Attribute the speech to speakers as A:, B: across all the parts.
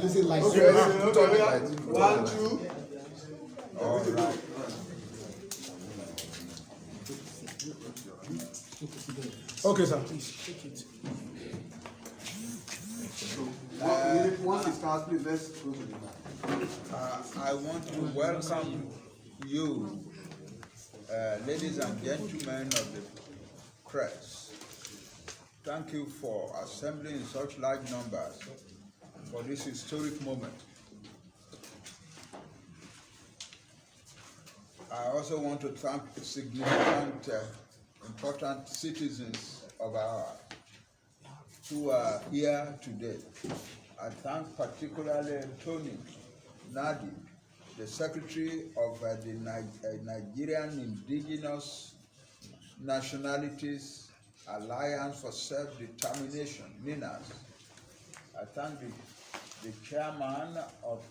A: losing light.
B: One, two. All right.
C: Okay, sir, please take it.
B: Once it starts, please let's go to the back. I want to welcome you, ladies and gentlemen of the press. Thank you for assembling in such large numbers for this historic moment. I also want to thank significant, important citizens of our who are here today. I thank particularly Tony Nadi, the Secretary of the Nigerian Indigenous Nationalities Alliance for Self-Determination, NINAS. I thank the Chairman of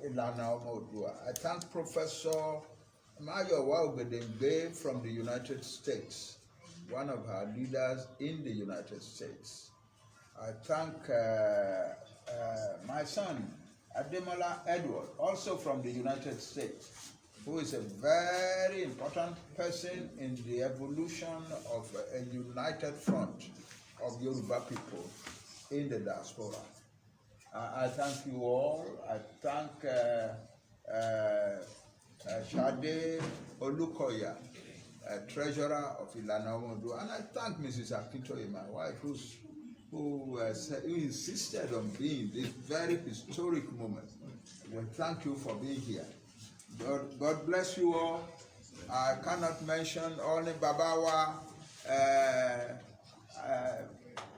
B: Ilana Omodua. I thank Professor MAJEURE from the United States, one of our leaders in the United States. I thank my son, Ademola Edward, also from the United States, who is a very important person in the evolution of a united front of Yoruba people in the diaspora. I thank you all. I thank Shade Olukoya, Treasurer of Ilana Omodua, and I thank Mrs. Akintoye, my wife, who insisted on being this very historic moment. Well, thank you for being here. God bless you all. I cannot mention only Babawa,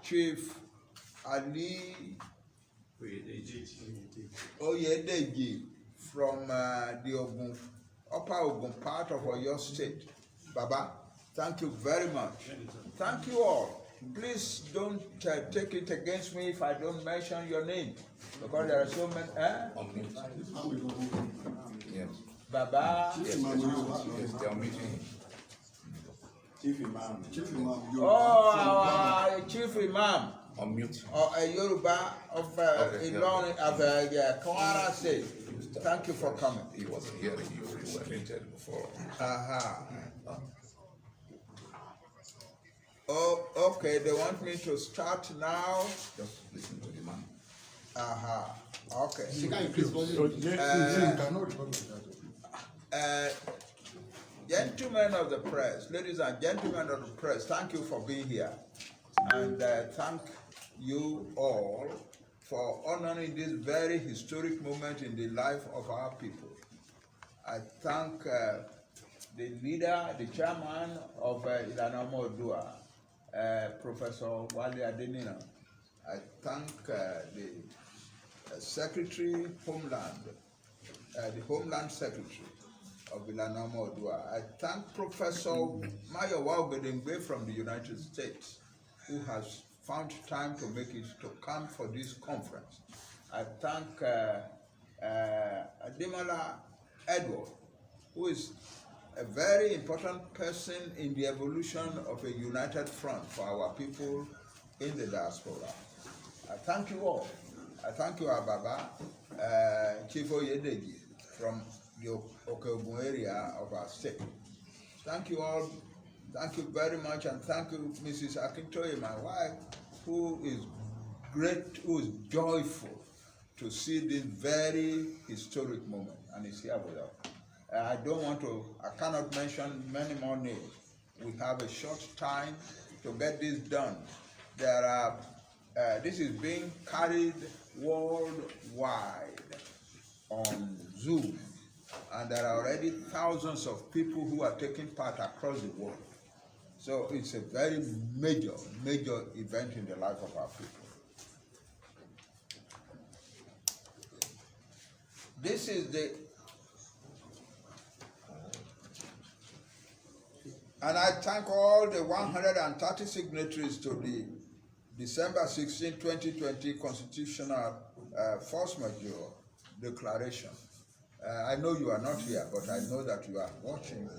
B: Chief Ali Oyedeji from the Upper Ogun part of Oyo State. Baba, thank you very much. Thank you all. Please don't take it against me if I don't mention your name, because there are so many.
D: Yes.
B: Baba.
D: Yes, they are meeting.
A: Chief Imam.
B: Our Chief Imam.
D: Unmute.
B: A Yoruba of Ilorin of Kwara State. Thank you for coming.
D: He was hearing you. You were muted before.
B: Oh, okay. They want me to start now.
D: Just listen to the man.
B: Okay. Gentlemen of the press, ladies and gentlemen of the press, thank you for being here, and thank you all for honoring this very historic moment in the life of our people. I thank the leader, the chairman of Ilana Omodua, Professor Wale Adenina. I thank the Secretary Homeland, the Homeland Secretary of Ilana Omodua. I thank Professor MAJEURE from the United States, who has found time to make it to come for this conference. I thank Ademola Edward, who is a very important person in the evolution of a united front for our people in the diaspora. I thank you all. I thank you, Ababa, Chief Oyedeji from the Okeogun area of our state. Thank you all. Thank you very much, and thank you, Mrs. Akintoye, my wife, who is great, who is joyful to see this very historic moment, and is here with us. I cannot mention many more names. We have a short time to get this done. This is being carried worldwide on Zoom, and there are already thousands of people who are taking part across the world. So it's a very major event in the life of our people. This is and I thank all the 130 signatories to the December 16, 2020 Constitutional Force Majeure Declaration. I know you are not here, but I know that you are watching,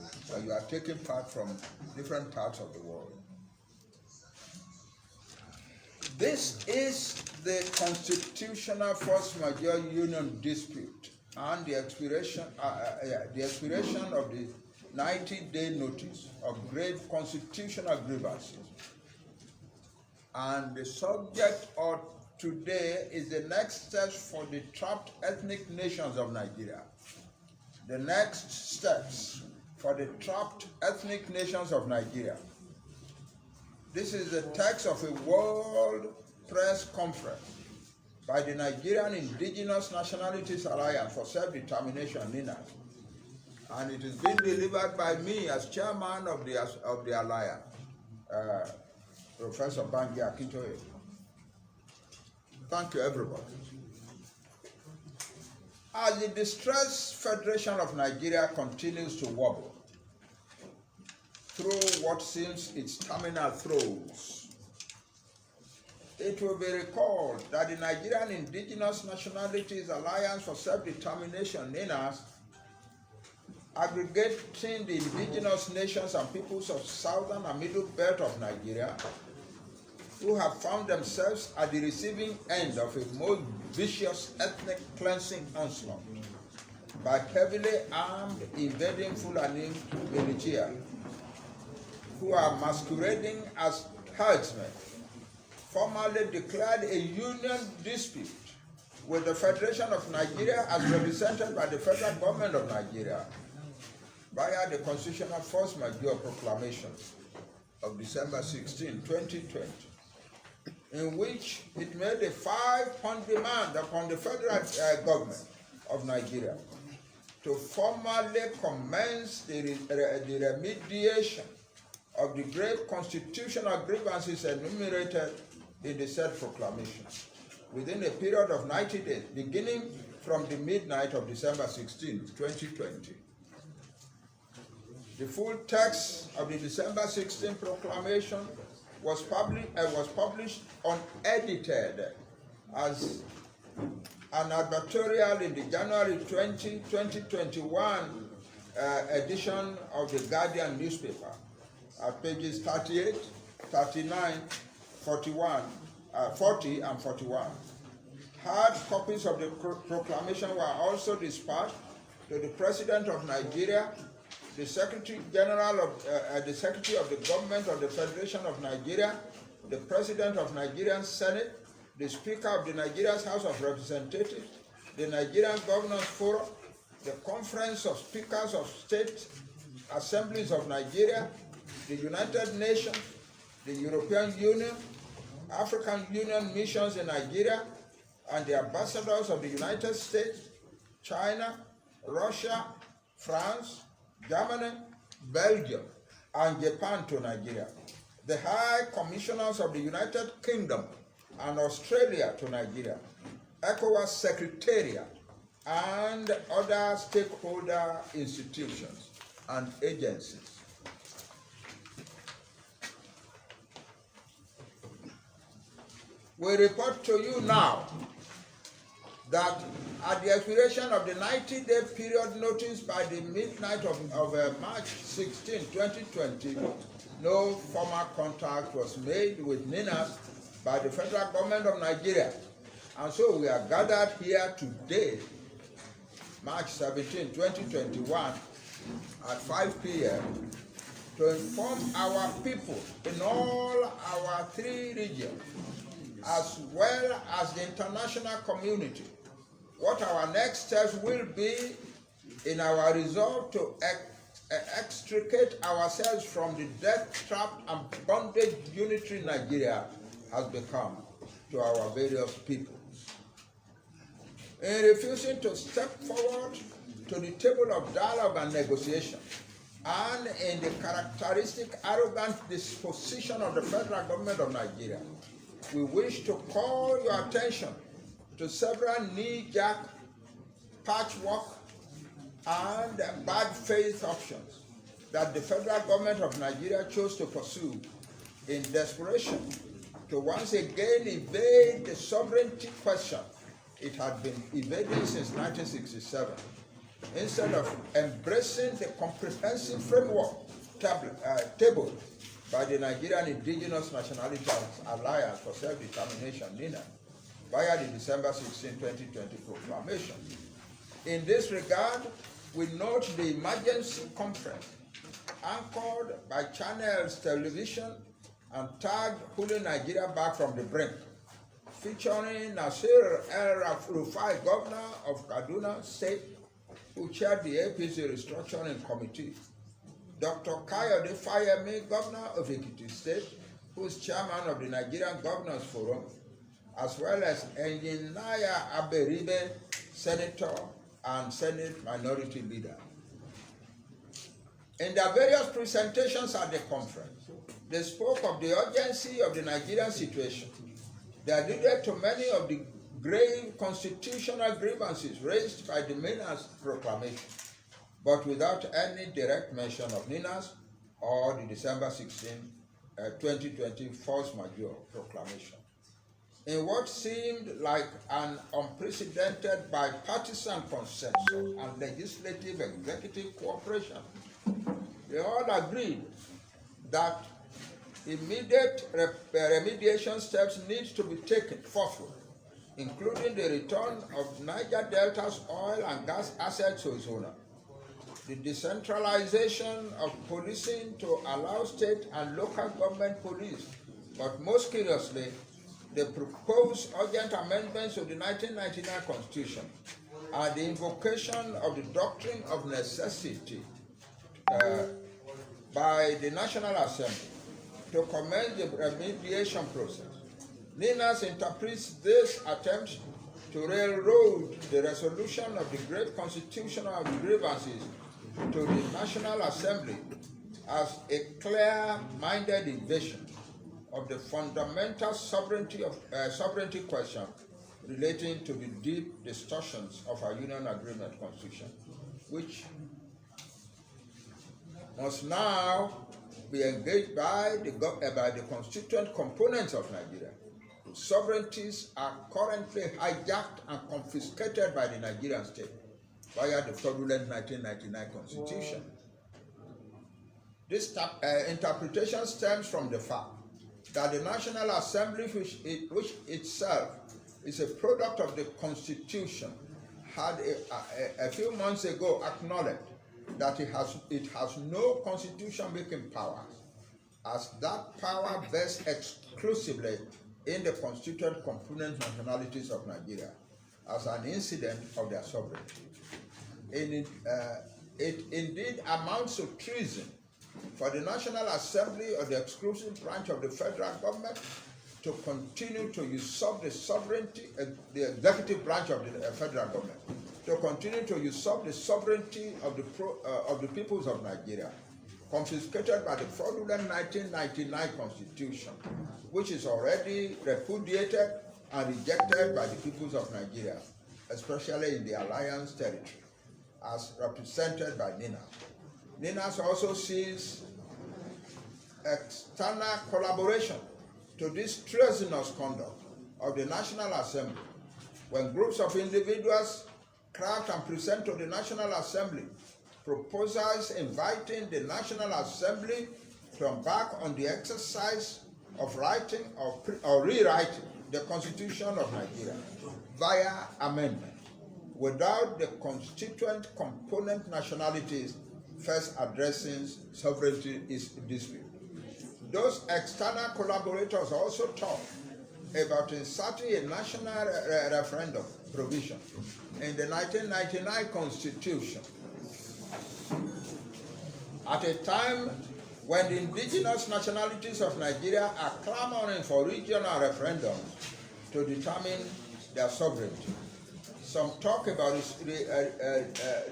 B: you are taking part from different parts of the world. This is the constitutional force majeure union dispute and the expiration of the 90-day notice of grave constitutional grievances. And the subject of today is the next steps for the trapped ethnic nations of Nigeria. The next steps for the trapped ethnic nations of Nigeria. This is the text of a World Press Conference by the Nigerian Indigenous Nationalities Alliance for Self-Determination, NINA. And it is being delivered by me as chairman of the alliance, Professor Bangi Akintoye. Thank you, everybody. As the distressed Federation of Nigeria continues to wobble through what seems its terminal throes, it will be recalled that the Nigerian Indigenous Nationalities Alliance for Self-Determination, NINAS, aggregating the indigenous nations and peoples of southern and middle belt of Nigeria, who have found themselves at the receiving end of a most vicious ethnic cleansing onslaught by heavily armed invading Fulani militia, who are masquerading as herdsmen, formally declared a union dispute with the Federation of Nigeria as represented by the federal government of Nigeria via the Constitutional Force Majeure Proclamation of December 16, 2020, in which it made a five-point demand upon the federal government of Nigeria to formally commence the remediation of the grave constitutional grievances enumerated in the said proclamation within a period of 90 days, beginning from the midnight of December 16, 2020. The full text of the December 16 proclamation was published unedited as an advertorial in the January 20, 2021 edition of the Guardian newspaper at pages 38, 39, 41, 40 and 41. Hard copies of the proclamation were also dispatched to the President of Nigeria, the Secretary General of the Secretary of the Government of the Federation of Nigeria, the President of Nigerian Senate, the Speaker of the Nigeria's House of Representatives, the Nigerian Governors Forum, the Conference of Speakers of State Assemblies of Nigeria, the United Nations, the European Union, African Union missions in Nigeria, and the ambassadors of the United States, China, Russia, France, Germany, Belgium, and Japan to Nigeria, the High Commissioners of the United Kingdom and Australia to Nigeria, ECOWAS Secretariat, and other stakeholder institutions and agencies. We report to you now that at the expiration of the 90-day period noticed by the midnight of March 16, 2020, no formal contact was made with NINAS by the federal government of Nigeria. And so we are gathered here today, March 17, 2021, at 5 p.m. to inform our people in all our 3 regions, as well as the international community, what our next steps will be in our resolve to extricate ourselves from the death-trapped and bondage unitary Nigeria has become to our various peoples. In refusing to step forward to the table of dialogue and negotiation, and in the characteristic arrogant disposition of the federal government of Nigeria, we wish to call your attention to several knee-jerk, patchwork, and bad faith options that the federal government of Nigeria chose to pursue in desperation to once again evade the sovereignty question it had been evading since 1967, instead of embracing the comprehensive framework tabled by the Nigerian Indigenous Nationalities Alliance for Self-Determination, NINA, via the December 16, 2020 proclamation. In this regard, we note the emergency conference anchored by Channels Television and tagged Pulling Nigeria Back from the Brink, featuring Nasir El-Rufai, governor of Kaduna State, who chaired the APC restructuring committee, Dr. Kayode Fayemi, governor of Ekiti State, who is chairman of the Nigerian Governors Forum, as well as Engineer Aberibe, senator and Senate minority leader. In their various presentations at the conference, they spoke of the urgency of the Nigerian situation. They alluded to many of the grave constitutional grievances raised by the NINA's proclamation, but without any direct mention of NINA's or the December 16, 2020 force majeure proclamation. In what seemed like an unprecedented bipartisan consensus and legislative executive cooperation, they all agreed that immediate remediation steps need to be taken forthwith, including the return of Niger Delta's oil and gas assets to its owner, the decentralization of policing to allow state and local government police, but most curiously, the proposed urgent amendments to the 1999 Constitution and the invocation of the doctrine of necessity by the National Assembly to commence the remediation process. NINAS interprets this attempt to railroad the resolution of the great constitutional grievances to the National Assembly as a clear-minded invasion of the fundamental sovereignty question relating to the deep distortions of our Union Agreement Constitution, which must now be engaged by the constituent components of Nigeria. Sovereignties are currently hijacked and confiscated by the Nigerian state via the fraudulent 1999 Constitution. This interpretation stems from the fact that the National Assembly, which itself is a product of the Constitution, had a few months ago acknowledged that it has no constitution-making power, as that power vests exclusively in the constituent component nationalities of Nigeria as an incident of their sovereignty. It indeed amounts to treason for the National Assembly or the exclusive branch of the federal government to continue to usurp the sovereignty, the executive branch of the federal government, to continue to usurp the sovereignty of the peoples of Nigeria, confiscated by the fraudulent 1999 Constitution, which is already repudiated and rejected by the peoples of Nigeria, especially in the Alliance territory, as represented by NINA. NINAS also sees external collaboration to this treasonous conduct of the National Assembly when groups of individuals craft and present to the National Assembly proposals inviting the National Assembly to embark on the exercise of writing or rewriting the Constitution of Nigeria via amendment without the constituent component nationalities first addressing sovereignty dispute. Those external collaborators also talk about inserting a national referendum provision in the 1999 Constitution at a time when the indigenous nationalities of Nigeria are clamoring for regional referendums to determine their sovereignty. Some talk about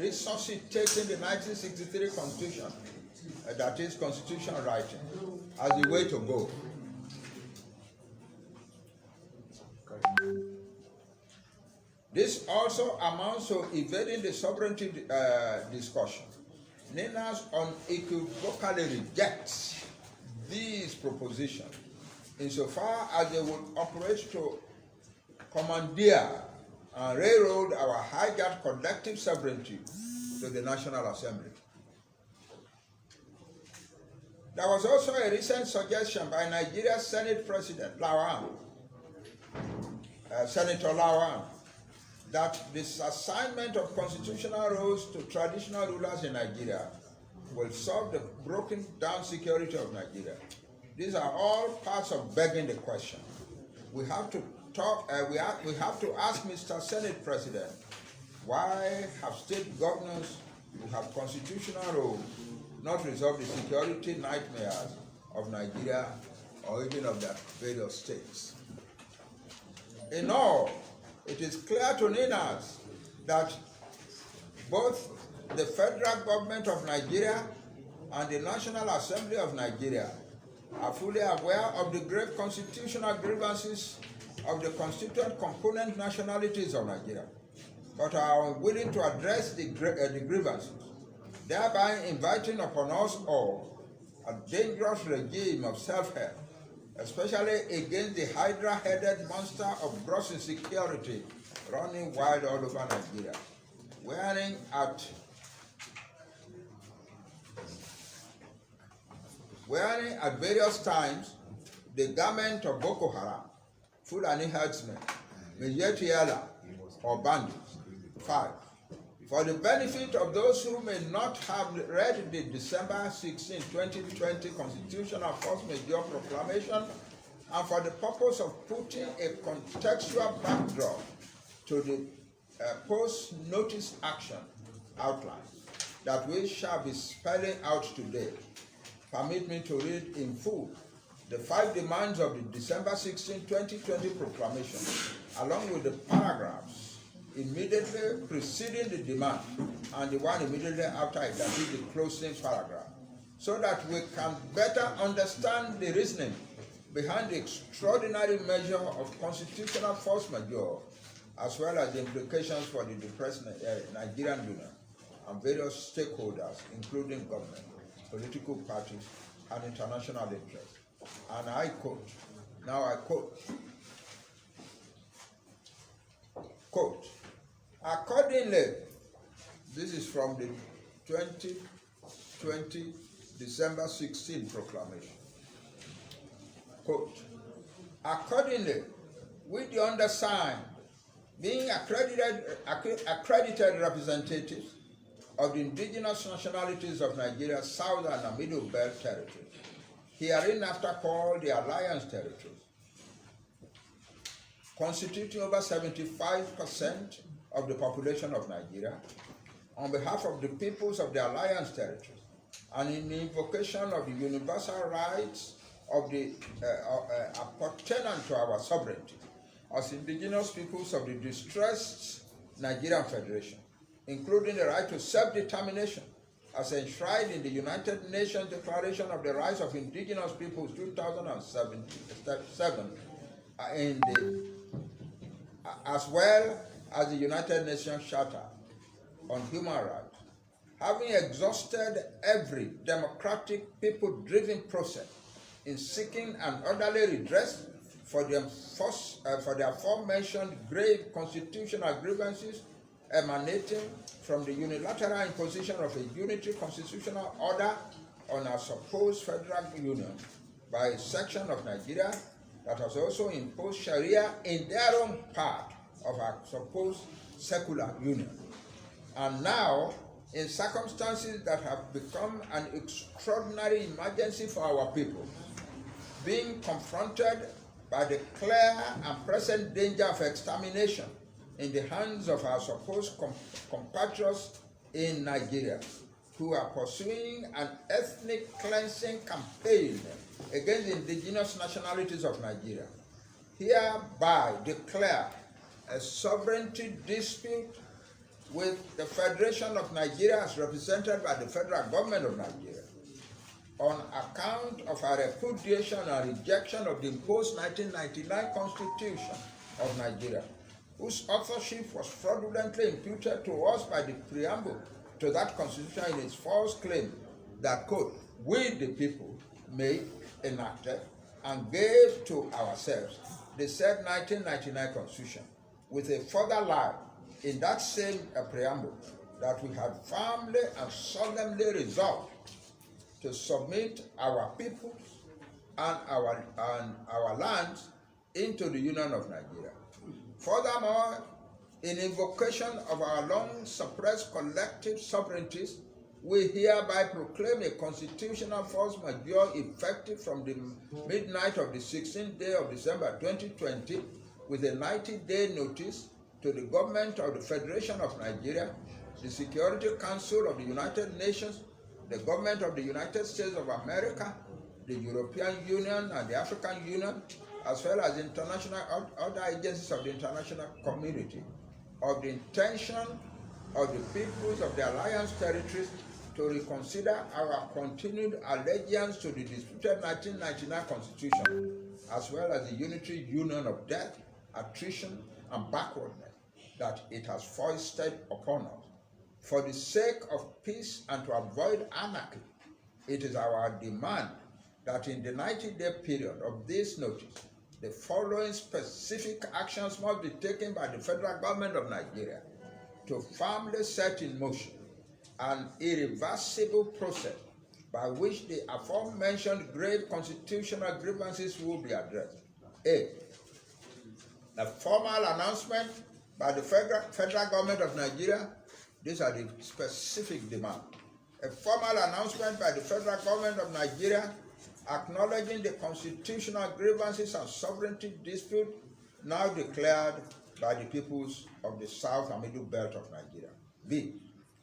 B: resuscitating the 1963 Constitution, that is constitution writing, as the way to go. This also amounts to evading the sovereignty discussion. NINAS unequivocally rejects these propositions insofar as they would operate to commandeer and railroad our hijacked collective sovereignty to the National Assembly. There was also a recent suggestion by Nigeria's Senate President Senator Lawan, that this assignment of constitutional roles to traditional rulers in Nigeria will solve the broken down security of Nigeria. These are all parts of begging the question. We have to ask Mr. Senate President, why have state governors who have constitutional roles not resolved the security nightmares of Nigeria or even of their various states? In all, it is clear to Ninas that both the federal government of Nigeria and the National Assembly of Nigeria are fully aware of the grave constitutional grievances of the constituent component nationalities of Nigeria, but are unwilling to address the grievances, thereby inviting upon us all a dangerous regime of self-help, especially against the hydra-headed monster of gross insecurity running wild all over Nigeria, wearing at various times the garment of Boko Haram, Fulani herdsmen, MAJEURE or bandits. 5. For the benefit of those who may not have read the December 16, 2020 Constitutional Force Majeure Proclamation, and for the purpose of putting a contextual backdrop to the post-notice action outline that we shall be spelling out today, permit me to read in full the 5 demands of the December 16, 2020 proclamation, along with the paragraphs immediately preceding the demand and the one immediately after it, that is the closing paragraph, so that we can better understand the reasoning behind the extraordinary measure of constitutional force majeure, as well as the implications for the depressed Nigerian Union and various stakeholders, including government, political parties, and international interests. And I quote, quote, accordingly, this is from the 2020 December 16 proclamation, quote, accordingly, with the undersigned being accredited representatives of the indigenous nationalities of Nigeria's southern and middle belt territories, hereinafter called the Alliance Territories, constituting over 75% of the population of Nigeria, on behalf of the peoples of the Alliance Territories, and in invocation of the universal rights of the appertinent to our sovereignty, as indigenous peoples of the distressed Nigerian Federation, including the right to self-determination, as enshrined in the United Nations Declaration of the Rights of Indigenous Peoples 2007, as well as the United Nations Charter on Human Rights, having exhausted every democratic, people-driven process in seeking an orderly redress for the aforementioned grave constitutional grievances emanating from the unilateral imposition of a unitary constitutional order on our supposed federal union by a section of Nigeria that has also imposed Sharia in their own part of our supposed secular union. And now, in circumstances that have become an extraordinary emergency for our people, being confronted by the clear and present danger of extermination in the hands of our supposed compatriots in Nigeria, who are pursuing an ethnic cleansing campaign against the indigenous nationalities of Nigeria, hereby declare a sovereignty dispute with the Federation of Nigeria as represented by the federal government of Nigeria, on account of our repudiation and rejection of the imposed 1999 Constitution of Nigeria, whose authorship was fraudulently imputed to us by the preamble to that Constitution in its false claim that, quote, we the people made, enacted, and gave to ourselves the said 1999 Constitution, with a further lie in that same preamble, that we had firmly and solemnly resolved to submit our peoples and our lands into the Union of Nigeria. Furthermore, in invocation of our long-suppressed collective sovereignties, we hereby proclaim a constitutional force majeure effective from the midnight of the 16th day of December 2020 with a 90-day notice to the government of the Federation of Nigeria, the Security Council of the United Nations, the government of the United States of America, the European Union and the African Union, as well as international other agencies of the international community, of the intention of the peoples of the Alliance territories to reconsider our continued allegiance to the disputed 1999 Constitution, as well as the unitary union of death, attrition, and backwardness that it has foisted upon us. For the sake of peace and to avoid anarchy, it is our demand that in the 90-day period of this notice, the following specific actions must be taken by the federal government of Nigeria to firmly set in motion an irreversible process by which the aforementioned grave constitutional grievances will be addressed. A formal announcement by the federal government of Nigeria. These are the specific demands. A formal announcement by the federal government of Nigeria acknowledging the constitutional grievances and sovereignty dispute now declared by the peoples of the South and Middle Belt of Nigeria. B.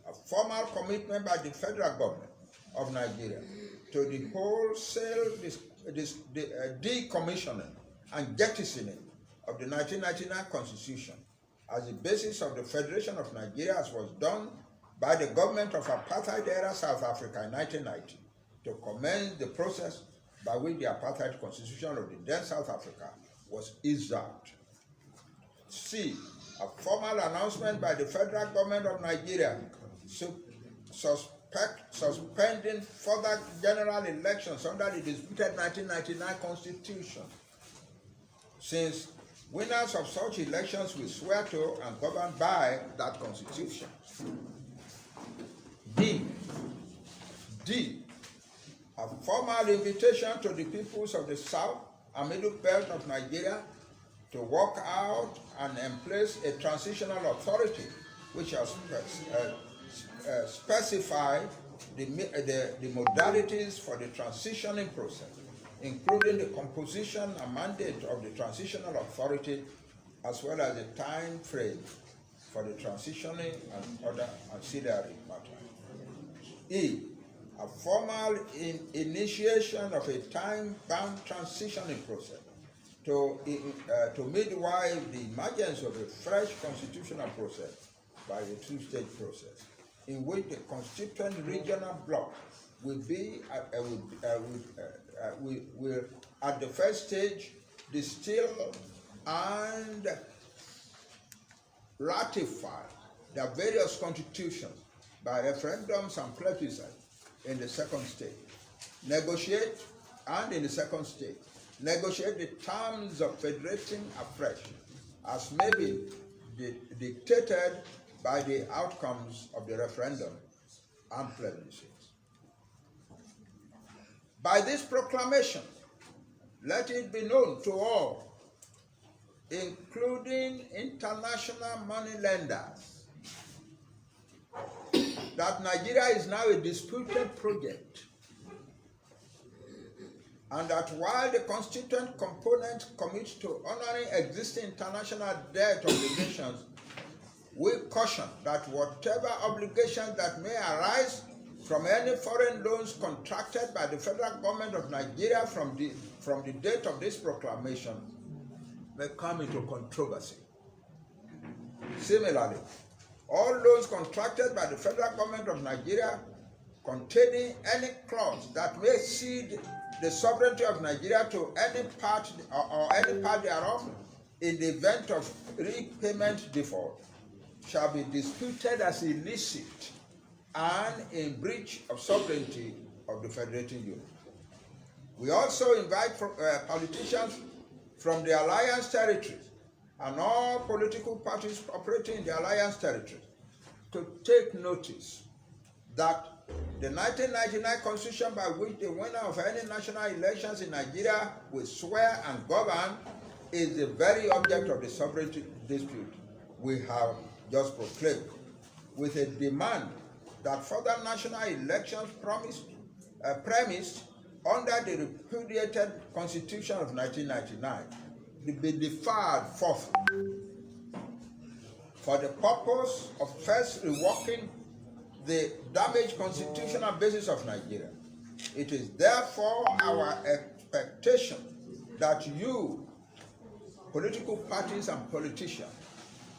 B: A formal commitment by the federal government of Nigeria to the wholesale decommissioning and jettisoning of the 1999 Constitution as the basis of the Federation of Nigeria, as was done by the government of apartheid-era South Africa in 1990, to commence the process by which the apartheid constitution of the then South Africa was eased out. C. A formal announcement by the federal government of Nigeria suspending further general elections under the disputed 1999 Constitution, since winners of such elections will swear to and govern by that Constitution. D. A formal invitation to the peoples of the South and Middle Belt of Nigeria to work out and emplace a transitional authority which has specified the modalities for the transitioning process, including the composition and mandate of the transitional authority, as well as the time frame for the transitioning and other ancillary matters. E. A formal initiation of a time-bound transitioning process to midwife the emergence of a fresh constitutional process by a two-stage process, in which the constituent regional bloc will at the first stage distill and ratify the various constitutions by referendums and plebiscites in the second stage. Negotiate the terms of federating afresh as may be dictated by the outcomes of the referendum and plebiscites. By this proclamation, let it be known to all, including international money lenders, that Nigeria is now a disputed project, and that while the constituent components commit to honoring existing international debt obligations, we caution that whatever obligations that may arise from any foreign loans contracted by the federal government of Nigeria from the date of this proclamation may come into controversy. Similarly, all loans contracted by the federal government of Nigeria containing any clause that may cede the sovereignty of Nigeria to any part or any part thereof in the event of repayment default shall be disputed as illicit and in breach of sovereignty of the federating unit. We also invite politicians from the Alliance territories and all political parties operating in the Alliance territories to take notice that the 1999 constitution by which the winner of any national elections in Nigeria will swear and govern is the very object of the sovereignty dispute we have just proclaimed, with a demand that further national elections premised under the repudiated Constitution of 1999 be deferred forth for the purpose of first reworking the damaged constitutional basis of Nigeria. It is therefore our expectation that you, political parties and politicians,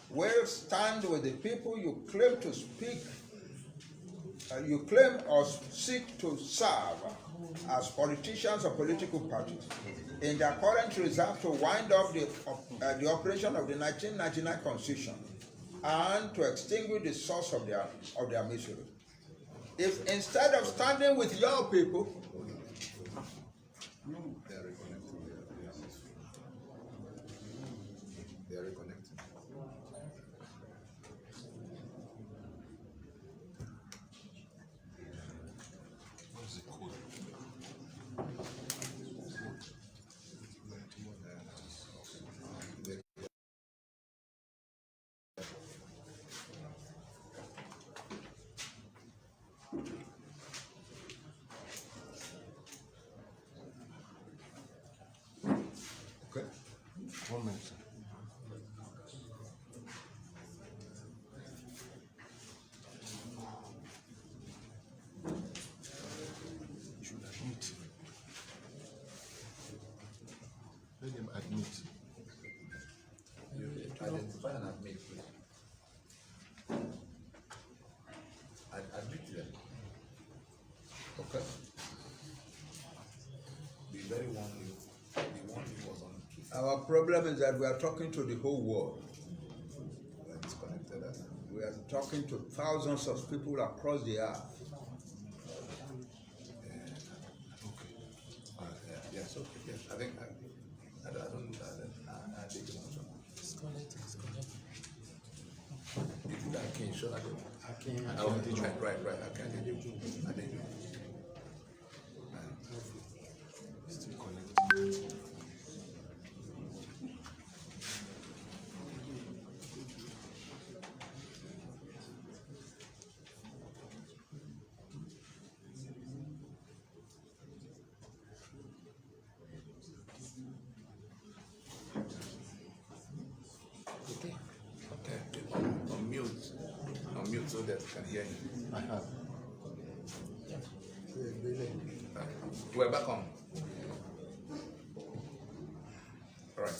B: will stand with the people you claim to speak, you claim or seek to serve as politicians or political parties in their current resolve to wind up the operation of the 1999 Constitution and to extinguish the source of their misery. If instead of standing with your people,
D: They are reconnecting. What's the code?
B: okay,
C: 1 minute, sir. You should admit. Let them admit.
D: You identify and admit, please. Admit them.
B: okay.
D: The very one who was on truth.
B: Our problem is that we are talking to the whole world.
D: We are disconnected.
B: We are talking to thousands of people across the earth.
D: Yes, okay, yes. I think I don't take it on. If you like, can sure I do. Right. I can't do. I did.
C: Still connected.
D: Okay. Unmute so that we can hear you.
C: I have.
D: We're back on. All right.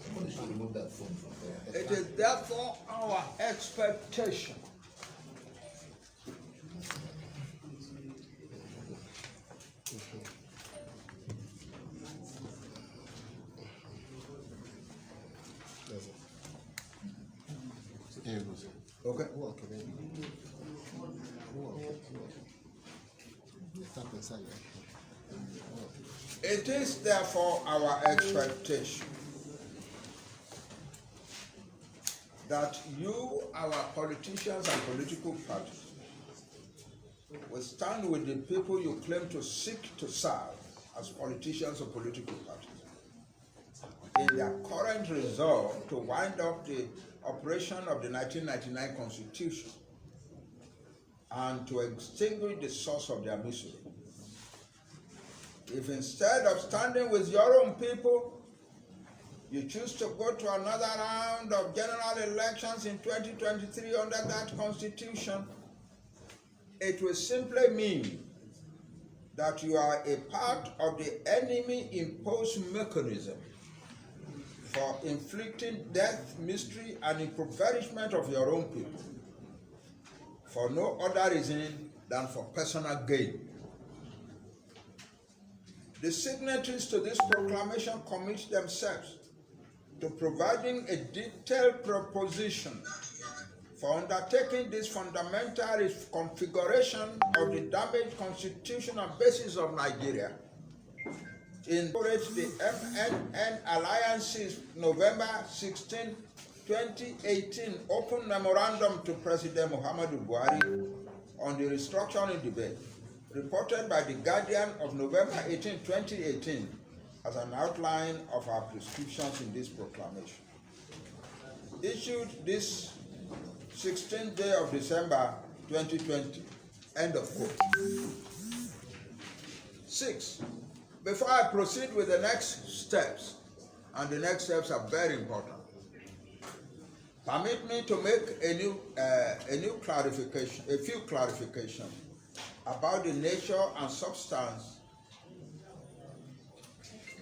D: Somebody should remove that phone from there.
B: It is therefore our expectation
C: Here you go, sir.
B: okay.
C: Walk it, baby. Walk. Step inside. Walk.
B: It is therefore our expectation that you, our politicians and political parties, will stand with the people you claim to seek to serve as politicians or political parties in their current resolve to wind up the operation of the 1999 Constitution and to extinguish the source of their misery. If instead of standing with your own people, you choose to go to another round of general elections in 2023 under that Constitution, it will simply mean that you are a part of the enemy-imposed mechanism for inflicting death, misery, and impoverishment of your own people for no other reason than for personal gain. The signatories to this proclamation commit themselves to providing a detailed proposition for undertaking this fundamental configuration of the damaged constitutional basis of Nigeria. In the MNN Alliance's November 16, 2018 open memorandum to President Muhammadu Buhari on the restructuring debate, reported by The Guardian of November 18, 2018, as an outline of our prescriptions in this proclamation. Issued this 16th day of December 2020. End of quote. 6. Before I proceed with the next steps, and the next steps are very important, permit me to make a few clarifications about the nature and substance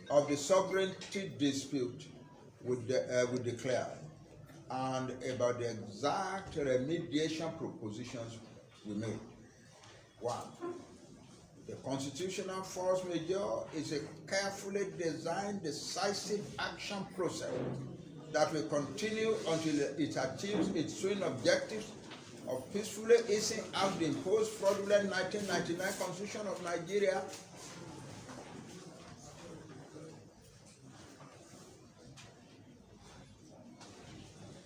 B: of the sovereignty dispute we declared, and about the exact remediation propositions we made. 1. The constitutional force majeure is a carefully designed, decisive action process that will continue until it achieves its twin objectives of peacefully easing out the imposed fraudulent 1999 Constitution of Nigeria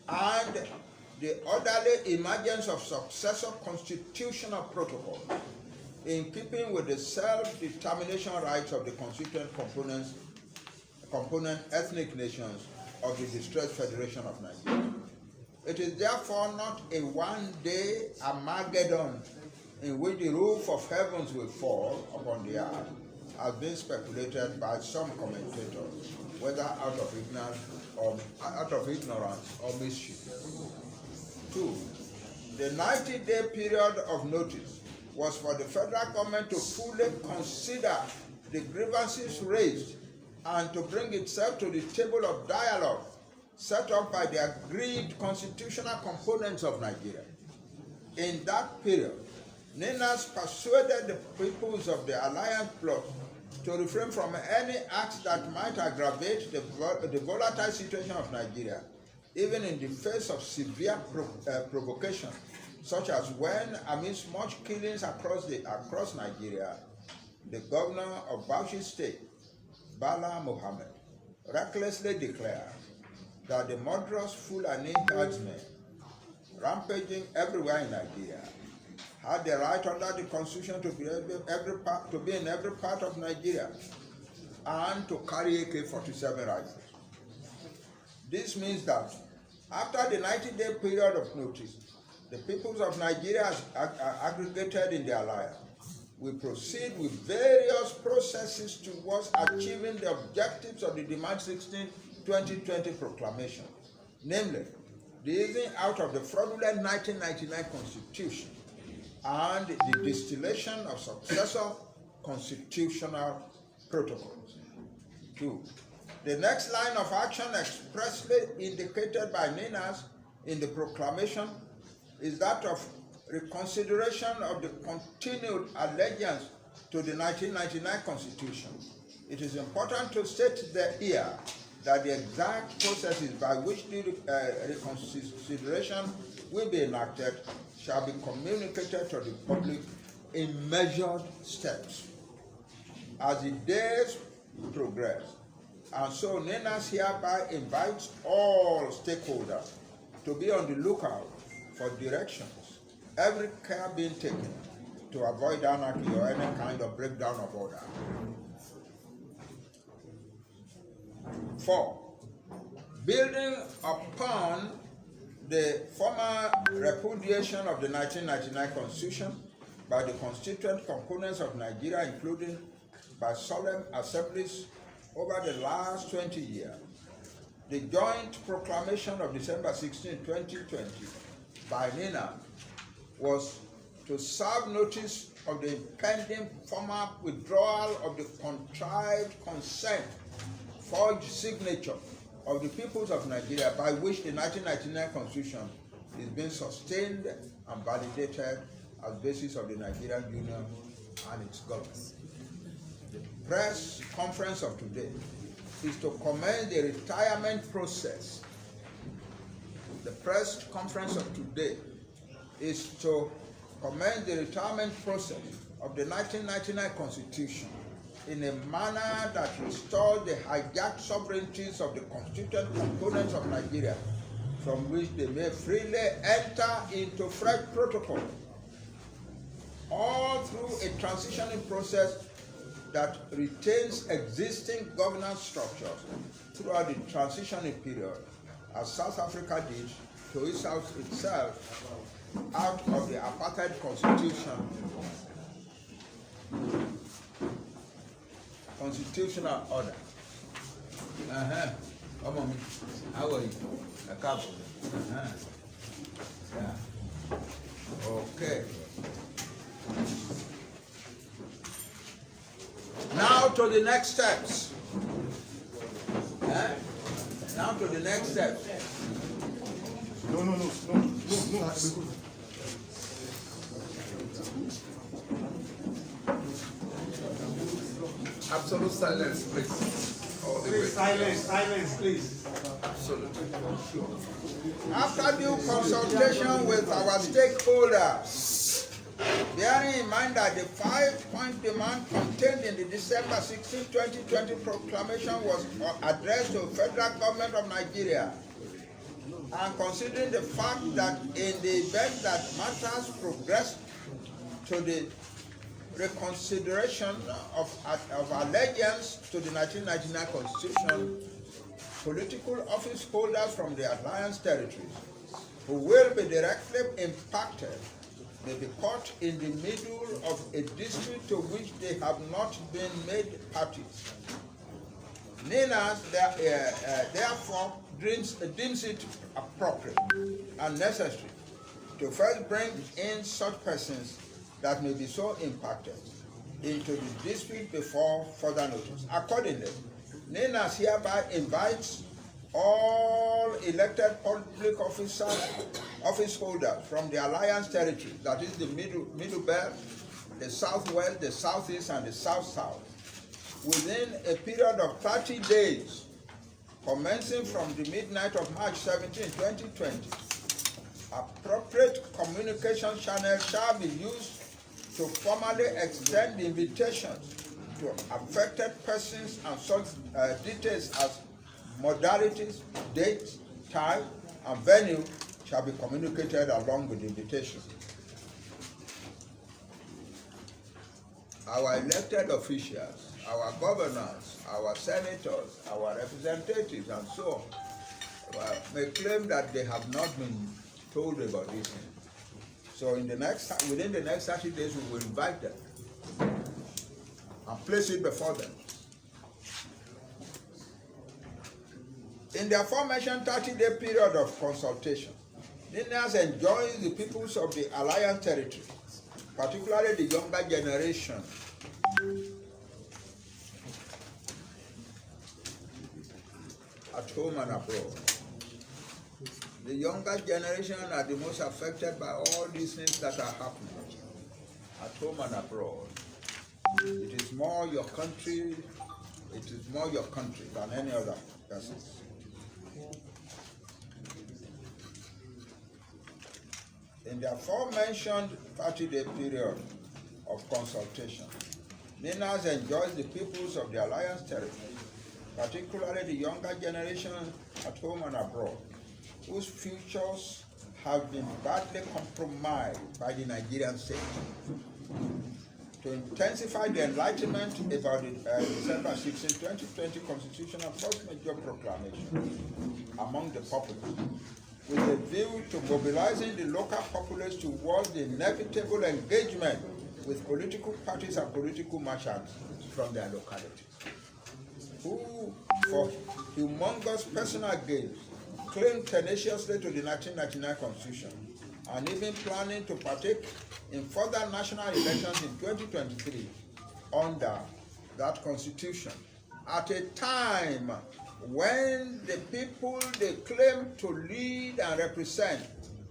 B: and the orderly emergence of successor constitutional protocols in keeping with the self-determination rights of the constituent component ethnic nations of the distressed Federation of Nigeria. It is therefore not a one-day Armageddon in which the roof of heavens will fall upon the earth, as been speculated by some commentators, whether out of ignorance or mischief. 2. The 90-day period of notice was for the federal government to fully consider the grievances raised and to bring itself to the table of dialogue set up by the agreed constitutional components of Nigeria. In that period, Ninas persuaded the peoples of the alliance bloc to refrain from any acts that might aggravate the volatile situation of Nigeria, even in the face of severe provocation, such as when, amidst much killings across Nigeria, the governor of Bauchi State, Bala Mohammed, recklessly declared that the murderous Fulani herdsmen rampaging everywhere in Nigeria had the right under the Constitution to be in every part of Nigeria and to carry AK-47 rifles. This means that after the 90-day period of notice, the peoples of Nigeria are aggregated in the alliance. We proceed with various processes towards achieving the objectives of the March 16, 2020 proclamation, namely, the easing out of the fraudulent 1999 Constitution and the distillation of successor constitutional protocols. 2. The next line of action expressly indicated by Ninas in the proclamation is that of reconsideration of the continued allegiance to the 1999 Constitution. It is important to state here that the exact processes by which the reconsideration will be enacted shall be communicated to the public in measured steps as the days progress. And so Ninas hereby invites all stakeholders to be on the lookout for directions, every care being taken to avoid anarchy or any kind of breakdown of order. 4. Building upon the former repudiation of the 1999 Constitution by the constituent components of Nigeria, including by solemn assemblies over the last 20 years, the joint proclamation of December 16, 2020 by Nina was to serve notice of the impending formal withdrawal of the contrived consent forged signature of the peoples of Nigeria by which the 1999 Constitution is being sustained and validated as basis of the Nigerian Union and its government. The press conference of today is to commence the retirement process the press conference of today is to commence the retirement process of the 1999 Constitution in a manner that restores the hijacked sovereignties of the constituent components of Nigeria, from which they may freely enter into fresh protocol, all through a transitioning process that retains existing governance structures throughout the transitioning period, as South Africa did to itself out of the apartheid constitutional order. Come on, how are you? A couple. Yeah. Okay. Now to the next steps. Now to the next steps.
A: No.
D: Absolute silence, please. All the way.
A: Silence, please.
D: Absolutely.
B: After due consultation with our stakeholders, bearing in mind that the 5-point demand contained in the December 16, 2020 proclamation was addressed to the federal government of Nigeria, and considering the fact that in the event that matters progressed to the reconsideration of allegiance to the 1999 Constitution, political office holders from the Alliance territories who will be directly impacted may be caught in the middle of a dispute to which they have not been made parties. NINAS therefore deems it appropriate and necessary to first bring in such persons that may be so impacted into the dispute before further notice. Accordingly, NINAS hereby invites all elected public office holders from the Alliance territory, that is the Middle Belt, the Southwest, the Southeast, and the South-South, within a period of 30 days, commencing from the midnight of March 17, 2020, appropriate communication channels shall be used to formally extend the invitations to affected persons, and such details as modalities, dates, time, and venue shall be communicated along with the invitation. Our elected officials, our governors, our senators, our representatives, and so on, may claim that they have not been told about this thing. So within the next 30 days, we will invite them and place it before them. In the aforementioned 30-day period of consultation, NINAS enjoins the peoples of the Alliance territory, particularly the younger generation, at home and abroad. The younger generation are the most affected by all these things that are happening at home and abroad. It is more your country than any other person. In the aforementioned 30-day period of consultation, NINAS enjoys the peoples of the Alliance territory, particularly the younger generation at home and abroad, whose futures have been badly compromised by the Nigerian state, to intensify the enlightenment about the December 16, 2020 constitutional force majeure proclamation among the populace, with a view to mobilizing the local populace towards the inevitable engagement with political parties and political merchants from their localities, who, for humongous personal gains, cling tenaciously to the 1999 Constitution, and even planning to partake in further national elections in 2023 under that Constitution, at a time when the people they claim to lead and represent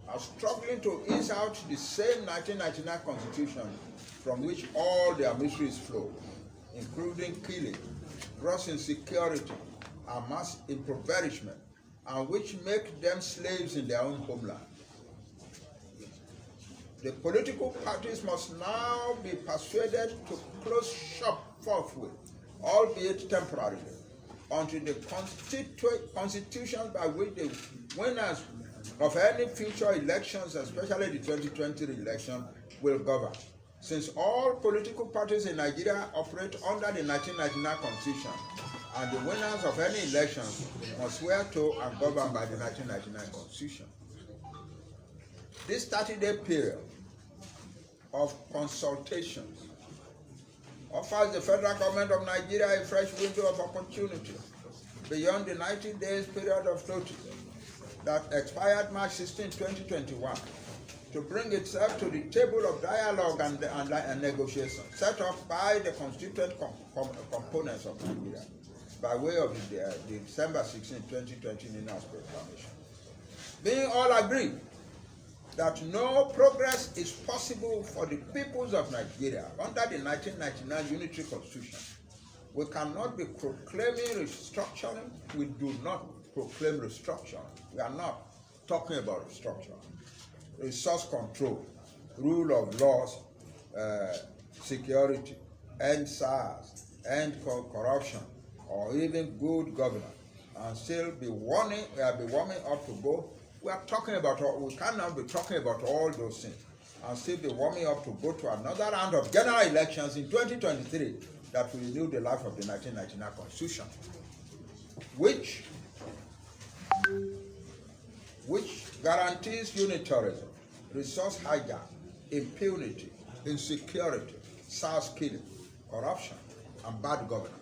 B: are struggling to ease out the same 1999 Constitution from which all their miseries flow, including killing, gross insecurity, and mass impoverishment, and which make them slaves in their own homeland. The political parties must now be persuaded to close shop forthwith, albeit temporarily, until the constitutions by which the winners of any future elections, especially the 2020 election, will govern. Since all political parties in Nigeria operate under the 1999 Constitution, and the winners of any elections must swear to and govern by the 1999 Constitution. This 30-day period of consultations offers the federal government of Nigeria a fresh window of opportunity beyond the 90 days period of notice that expired March 16, 2021, to bring itself to the table of dialogue and negotiation set up by the constituent components of Nigeria by way of the December 16, 2020 Nina's proclamation. Being all agreed that no progress is possible for the peoples of Nigeria under the 1999 Unitary Constitution, we cannot be proclaiming restructuring. We do not proclaim restructuring. We are not talking about restructuring. Resource control, rule of laws, security, end SARS, end corruption, or even good governance, and still be warming up to go. We cannot be talking about all those things, and still be warming up to go to another round of general elections in 2023 that will renew the life of the 1999 Constitution, which guarantees unitarism, resource hijack, impunity, insecurity, SARS killing, corruption, and bad governance.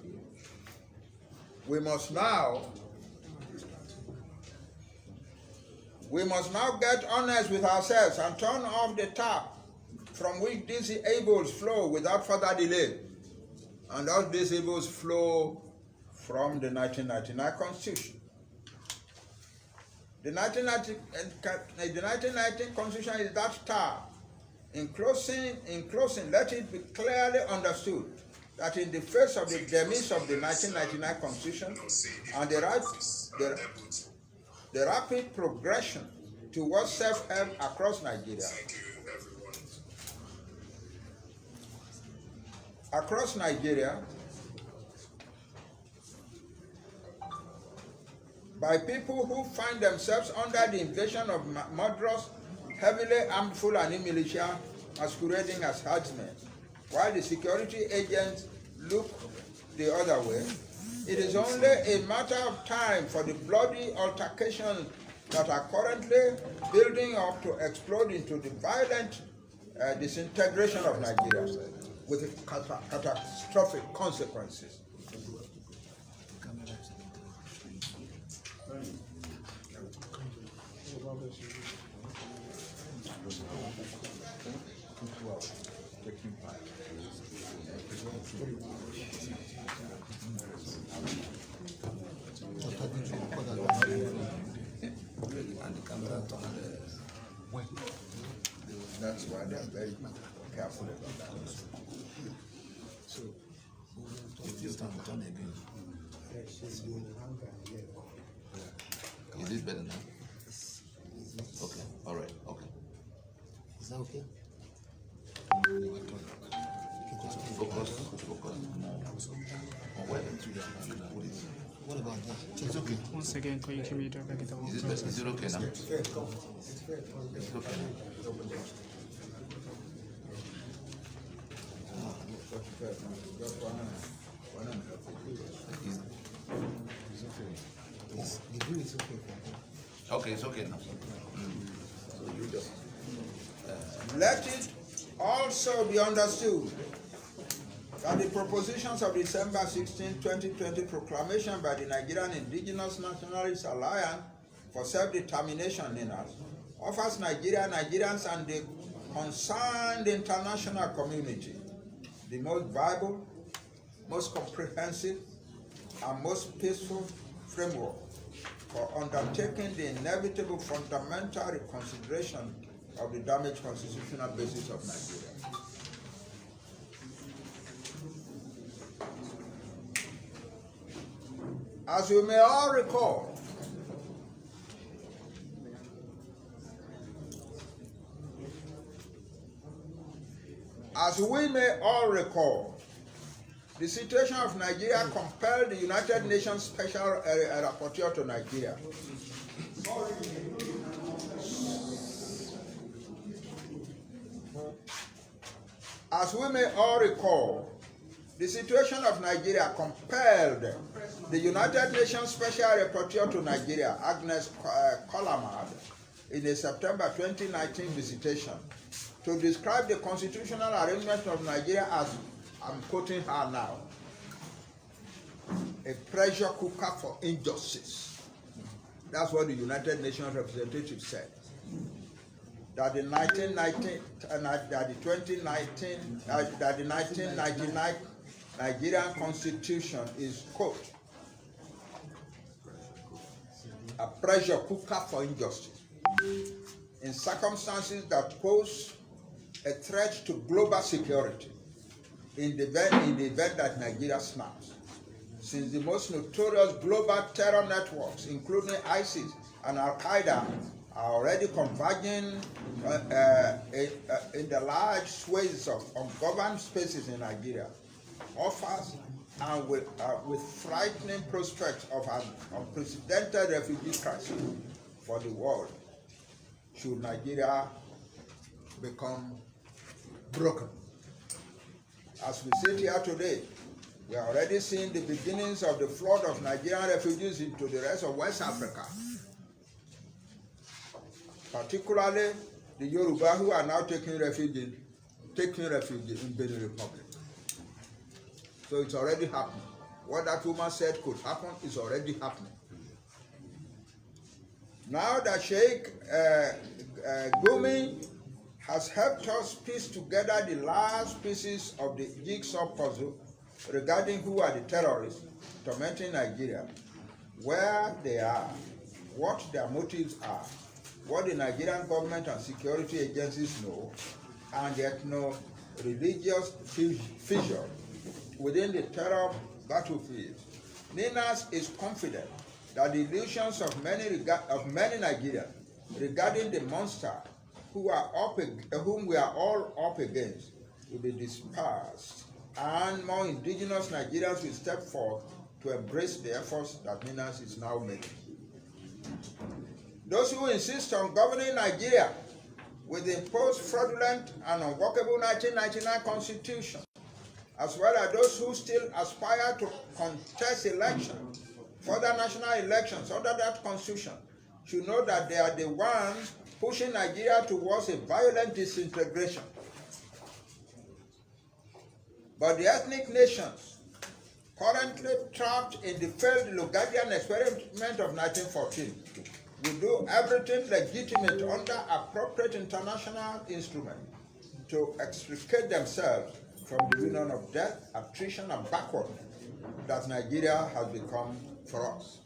B: We must now get honest with ourselves and turn off the tap from which these evils flow without further delay. And all these evils flow from the 1999 Constitution. The 1919 Constitution is that tap. In closing, let it be clearly understood that in the face of the demise of the 1999 Constitution and the rapid progression towards self-help across Nigeria, by people who find themselves under the invasion of murderous, heavily armed Fulani militia masquerading as herdsmen, while the security agents look the other way, it is only a matter of time for the bloody altercations that are currently building up to explode into the violent disintegration of Nigeria with catastrophic consequences. That's why they're very careful about that.
C: So, if this time done again.
D: Is it better now? Okay, all right, okay.
C: Is that okay?
D: Focus more on where the
C: What about that? It's okay.
E: Once again, can you communicate back at the
D: Is it okay now? Is it okay now?
C: The view is okay.
D: Okay, it's okay now. So you just
B: Let it also be understood that the propositions of December 16, 2020 proclamation by the Nigerian Indigenous Nationalist Alliance for Self-Determination (NINAS) offers Nigerians and the concerned international community the most viable, most comprehensive, and most peaceful framework for undertaking the inevitable fundamental reconsideration of the damaged constitutional basis of Nigeria. As you may all recall, As we may all recall, the situation of Nigeria compelled the United Nations Special Rapporteur to Nigeria. As we may all recall, the situation of Nigeria compelled the United Nations Special Rapporteur to Nigeria, Agnes Callamard, in a September 2019 visitation, to describe the constitutional arrangement of Nigeria as, I'm quoting her now, a pressure cooker for injustice. That's what the United Nations representative said. That the 1999 Nigerian Constitution is, quote, a pressure cooker for injustice in circumstances that pose a threat to global security in the event that Nigeria snaps. Since the most notorious global terror networks, including ISIS and Al-Qaeda, are already converging in the large swathes of ungoverned spaces in Nigeria, offers and with frightening prospects of an unprecedented refugee crisis for the world, should Nigeria become broken. As we sit here today, we are already seeing the beginnings of the flood of Nigerian refugees into the rest of West Africa, particularly the Yoruba, who are now taking refuge in Benin Republic. So it's already happening. What that woman said could happen is already happening. Now that Sheikh Gumi has helped us piece together the last pieces of the jigsaw puzzle regarding who are the terrorists tormenting Nigeria, where they are, what their motives are, what the Nigerian government and security agencies know, and the ethno-religious fissure within the terror battlefield. Ninas is confident that the illusions of many Nigerians regarding the monster whom we are all up against will be dispersed, and more indigenous Nigerians will step forth to embrace the efforts that Ninas is now making. Those who insist on governing Nigeria with the imposed fraudulent and unworkable 1999 Constitution, as well as those who still aspire to contest elections, further national elections under that Constitution, should know that they are the ones pushing Nigeria towards a violent disintegration. But the ethnic nations currently trapped in the failed Lugadian experiment of 1914 will do everything legitimate under appropriate international instruments to extricate themselves from the union of death, attrition, and backwardness that Nigeria has become for us.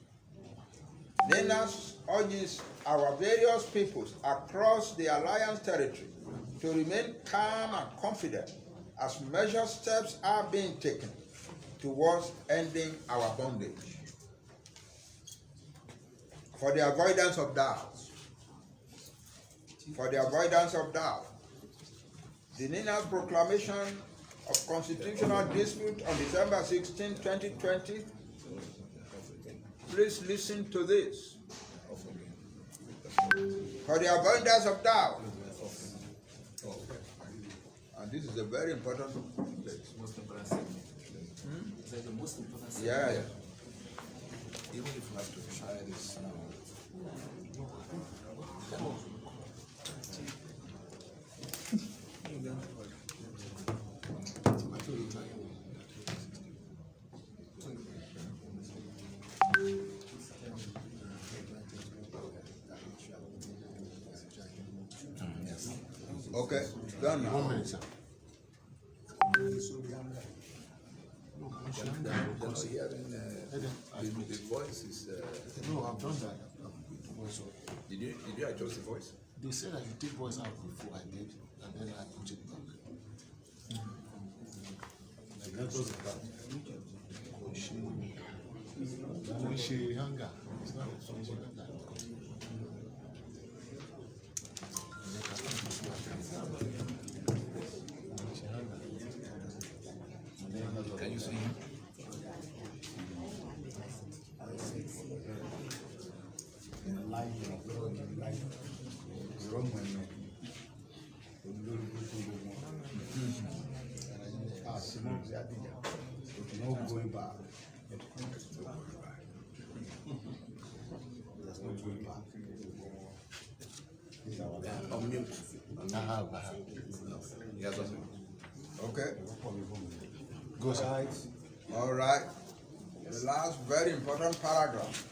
B: NENAS urges our various peoples across the Alliance territory to remain calm and confident as measured steps are being taken towards ending our bondage. For the avoidance of doubt, the NENA's proclamation of constitutional dispute on December 16, 2020, please listen to this. For the avoidance of doubt, and this is a very important place.
D: Most important segment. Is that the most important segment?
B: Yeah.
D: Even if you have to try this now.
B: Okay, done now.
C: 1 minute, sir.
D: The voice is.
C: No, I've done that.
D: Did you adjust the voice?
C: They said I should take voice out before I did, and then I put it back. She hunger. It's not something like that. She hunger.
D: On mute. I have. Yes, sir.
B: Okay.
D: Go, sir.
B: All right. The last very important paragraph.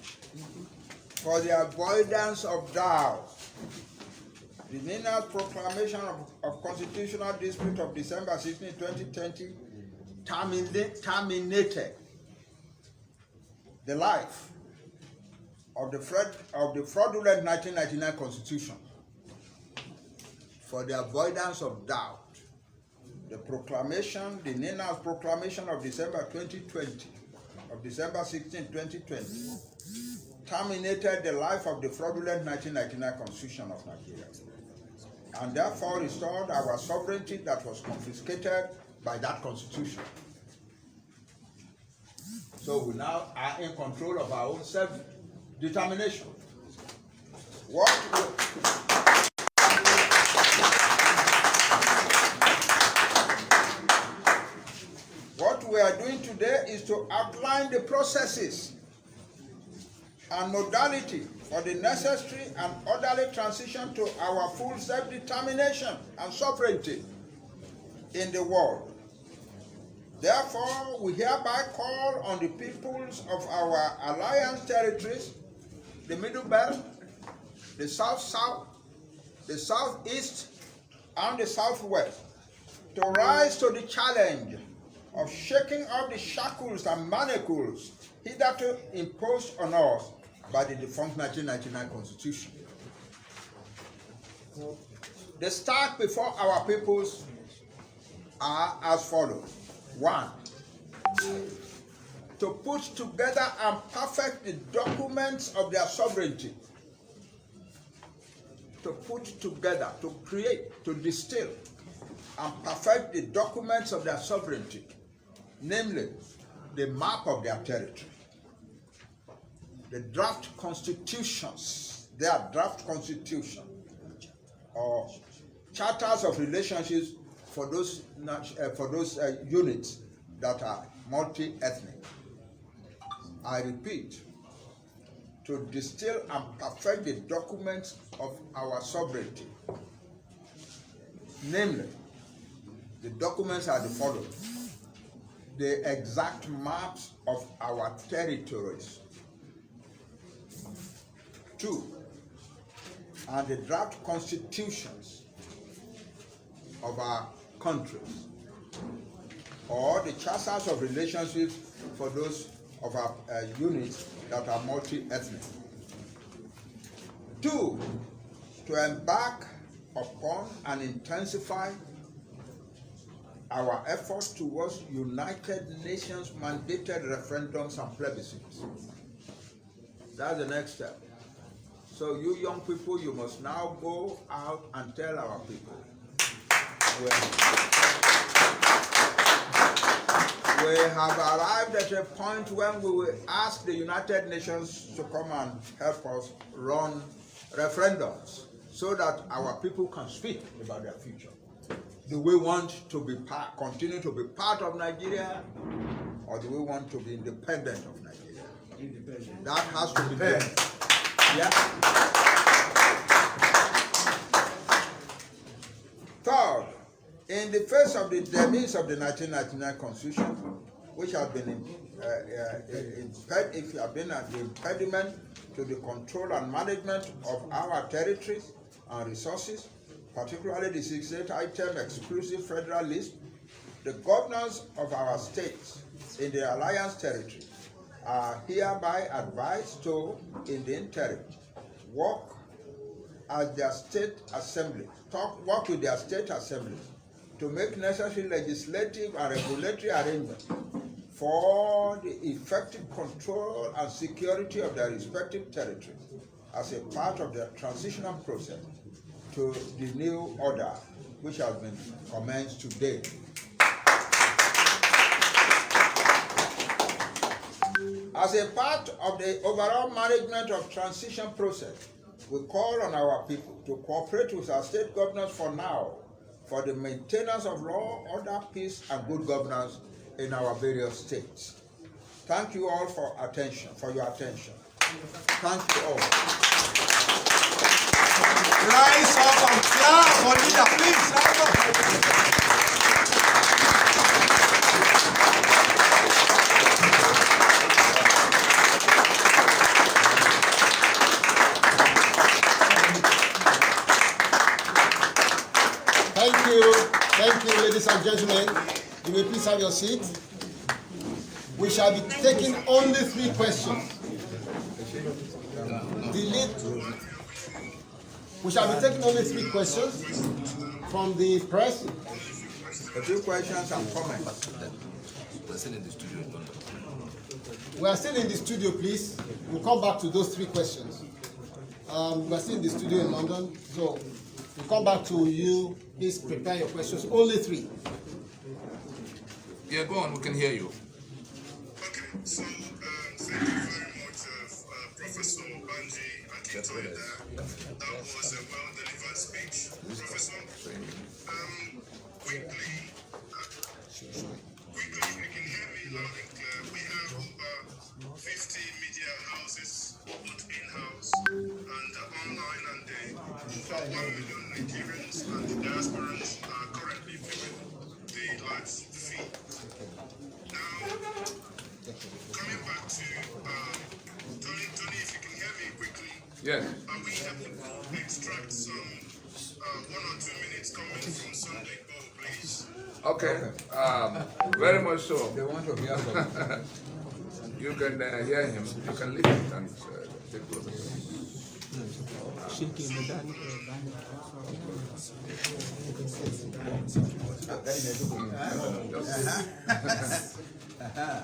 B: For the avoidance of doubt, the Nina's proclamation of constitutional dispute of December 16, 2020 terminated the life of the fraudulent 1999 constitution. For the avoidance of doubt, the Nina's proclamation of December 2020, of December 16, 2020, terminated the life of the fraudulent 1999 constitution of Nigeria, and therefore restored our sovereignty that was confiscated by that constitution. So we now are in control of our own self-determination. What we are doing today is to outline the processes and modality for the necessary and orderly transition to our full self-determination and sovereignty in the world. Therefore, we hereby call on the peoples of our alliance territories, the Middle Belt, the South-South, the Southeast, and the Southwest to rise to the challenge of shaking off the shackles and manacles hitherto imposed on us by the defunct 1999 Constitution. The task before our peoples are as follows. 1. To put together and perfect the documents of their sovereignty. To put together, to create, to distill, and perfect the documents of their sovereignty, namely the map of their territory, the draft constitutions, their draft constitution, or charters of relationships for those units that are multi-ethnic. I repeat, to distill and perfect the documents of our sovereignty. Namely, the documents are the following: the exact maps of our territories. 2, and the draft constitutions of our countries, or the charters of relationships for those of our units that are multi-ethnic. 2, to embark upon and intensify our efforts towards United Nations mandated referendums and plebiscites. That's the next step. So you young people, you must now go out and tell our people. We have arrived at a point when we will ask the United Nations to come and help us run referendums so that our people can speak about their future. Do we want to be continue to be part of Nigeria, or do we want to be independent of Nigeria? Independent. That has to be done. Yeah. Third, in the face of the demise of the 1999 Constitution, which has been an impediment to the control and management of our territories and resources, particularly the 68-item exclusive federal list, the governors of our states in the alliance territory are hereby advised to, in the interim, work with their state assembly to make necessary legislative and regulatory arrangements for the effective control and security of their respective territories as a part of their transitional process to the new order which has been commenced today. As a part of the overall management of transition process, we call on our people to cooperate with our state governors for now, for the maintenance of law, order, peace, and good governance in our various states. Thank you all for your attention. Thank you all.
A: Rise up and clap for leader, please. Rise up.
C: Thank you, ladies and gentlemen. You may please have your seat. We shall be taking only 3 questions. We shall be taking only 3 questions from the press.
B: A few questions and comments.
D: We're still in the studio.
C: We are still in the studio, please. We'll come back to those 3 questions. We're still in the studio in London, so we'll come back to you. Please prepare your questions. Only 3.
D: Yeah, go on. We can hear you.
F: Okay, so thank you very much, Professor Banji Akintoye. That was a well-delivered speech, Professor. Quickly, we can hear me loud and clear. We have over 50 media houses, both in-house and online, and over 1 million Nigerians and diasporans are currently viewing the live feed. Now, coming back to Tony, if you can hear me quickly,
D: Yes.
F: are we able to extract some 1 or 2 minutes comments from Sunday Bowl, please?
D: Okay. Very much so.
B: They want to hear from
D: You can hear him. You can listen and take a look.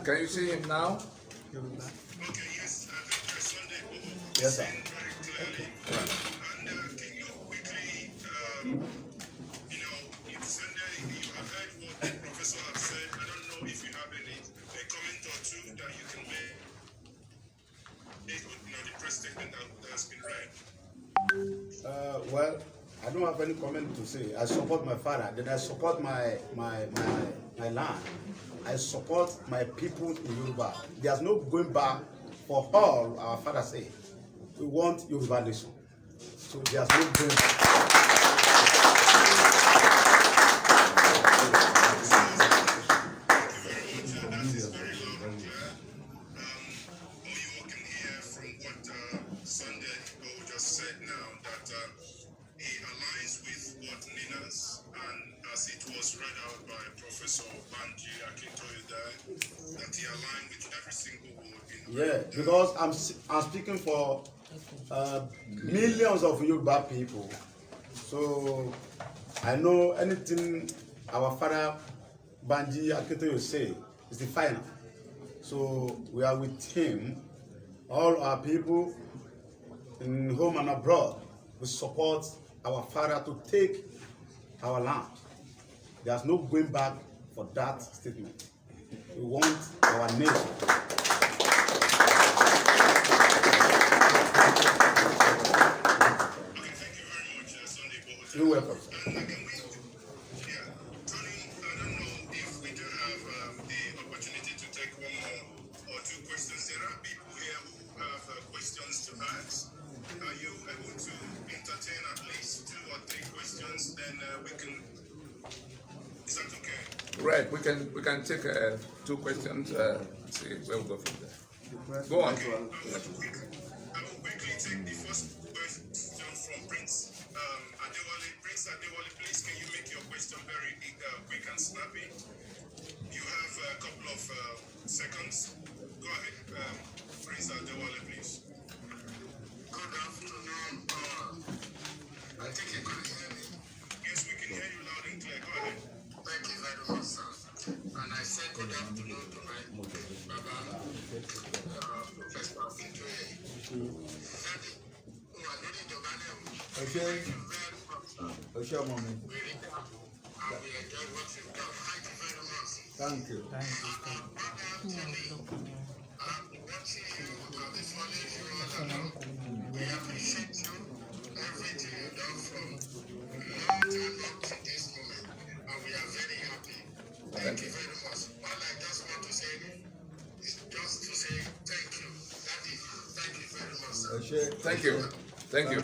D: Can you see him now?
F: Okay, yes, Sunday Bowl.
B: Yes, sir.
F: Very clearly. And can you quickly, if Sunday you have heard what the professor has said, I don't know if you have a comment or 2 that you can make. The press statement that has been read.
A: Well, I don't have any comment to say. I support my father. Then I support my land. I support my people in Yoruba. There's no going back for all our father say. We want Yoruba nation. So there's no going back. Yeah, because I'm speaking for millions of Yoruba people. So I know anything our father Banji Akintoye say is the final. So we are with him. All our people in home and abroad, we support our father to take our land. There's no going back for that statement. We want our nation. You're welcome.
F: Tony, I don't know if we do have the opportunity to take 1 or 2 questions. There are people here who have questions to ask. Are you able to entertain at least 2 or 3 questions? Then we can. Is that okay?
D: Right. We can take 2 questions. See where we go from there. Go on.
F: Okay. I will quickly take the first question from Prince Adewale. Prince Adewale, please, can you make your question very quick and snappy? You have a couple of seconds. Go ahead, Prince Adewale, please. Good afternoon. I think you can hear me. Yes, we can hear you loud and clear. Go ahead. Thank you very much, sir. And I say good afternoon to my Baba, Professor Akintoye.
B: Okay. Okay, mommy. Thank you.
F: We appreciate you.
D: Thank you. Thank you. Thank you.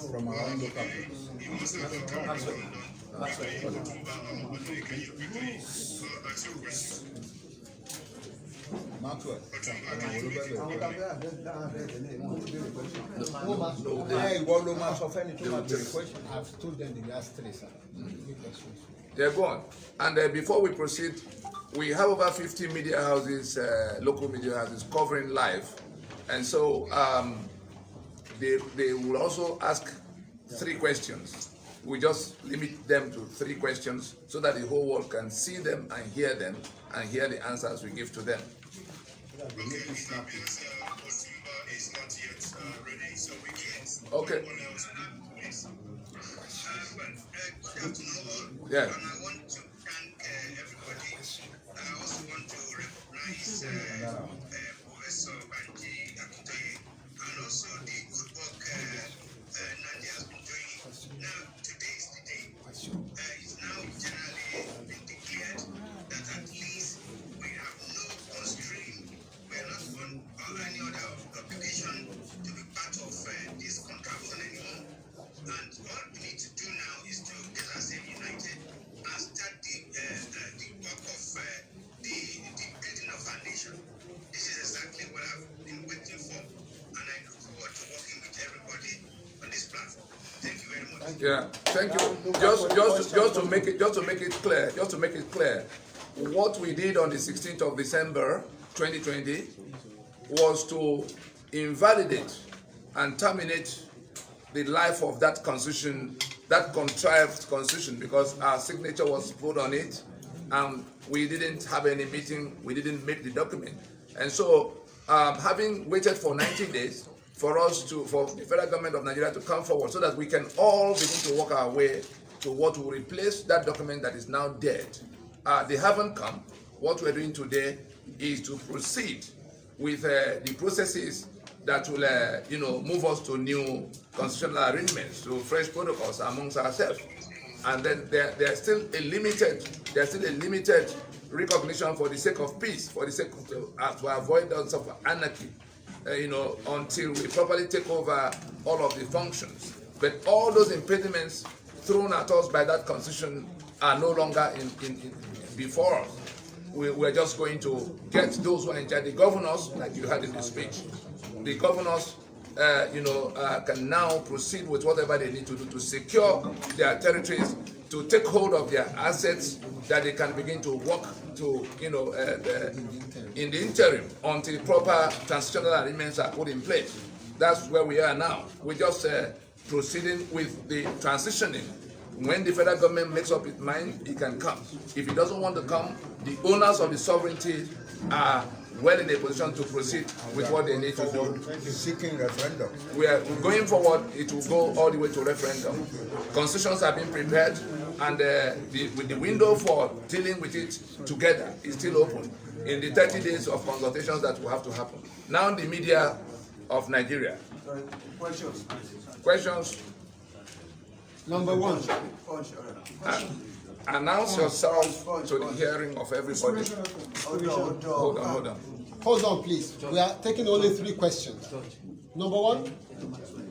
B: From our own local Maxwell. Hey, what do
C: I've told them the last three, sir.
D: Yeah, go on. And before we proceed, we have over 50 media houses, local media houses covering live. And so they will also ask 3 questions. We just limit them to 3 questions so that the whole world can see them and hear the answers we give to them.
F: Okay, because Otumba is not yet ready, so we can't.
D: Okay.
F: Anyone else, please. Good afternoon all.
D: Yeah.
F: And I want to thank everybody. I also want to recognize Professor Banji Akintoye and also the good work Nadia has been doing. Now, today is the day. It's now generally been declared that at least we have no constraint. We are not on any other obligation to be part of this contraption anymore. And all we need to do now is to get ourselves united and start the work of the building of our nation. This is exactly what I've been waiting for, and I look forward to working with everybody on this platform. Thank you very much.
D: Yeah, thank you. Just to make it clear, what we did on the 16th of December 2020 was to invalidate and terminate the life of that constitution, that contrived constitution, because our signature was put on it and we didn't have any meeting, we didn't make the document. And so, having waited for 90 days for the federal government of Nigeria to come forward so that we can all begin to work our way to what will replace that document that is now dead. They haven't come. What we're doing today is to proceed with the processes that will, move us to new constitutional arrangements, to fresh protocols amongst ourselves. And then there's still a limited recognition for the sake of peace, for the sake of to avoid all sorts of anarchy, until we properly take over all of the functions. But all those impediments thrown at us by that constitution are no longer before us. We're just going to get those who are in charge, the governors, like you had in the speech. The governors, can now proceed with whatever they need to do to secure their territories, to take hold of their assets, that they can begin to work to, in the interim until proper transitional arrangements are put in place. That's where we are now. We're just proceeding with the transitioning. When the federal government makes up its mind, it can come. If it doesn't want to come, the owners of the sovereignty are well in a position to proceed with what they need to do.
B: seeking referendum.
D: We are going forward, it will go all the way to referendum. Constitutions have been prepared, and with the window for dealing with it together is still open in the 30 days of consultations that will have to happen. Now the media of Nigeria. Questions?
C: Number 1.
D: Announce yourself to the hearing of everybody. Hold on.
C: Hold on, please. We are taking only 3 questions. Number 1,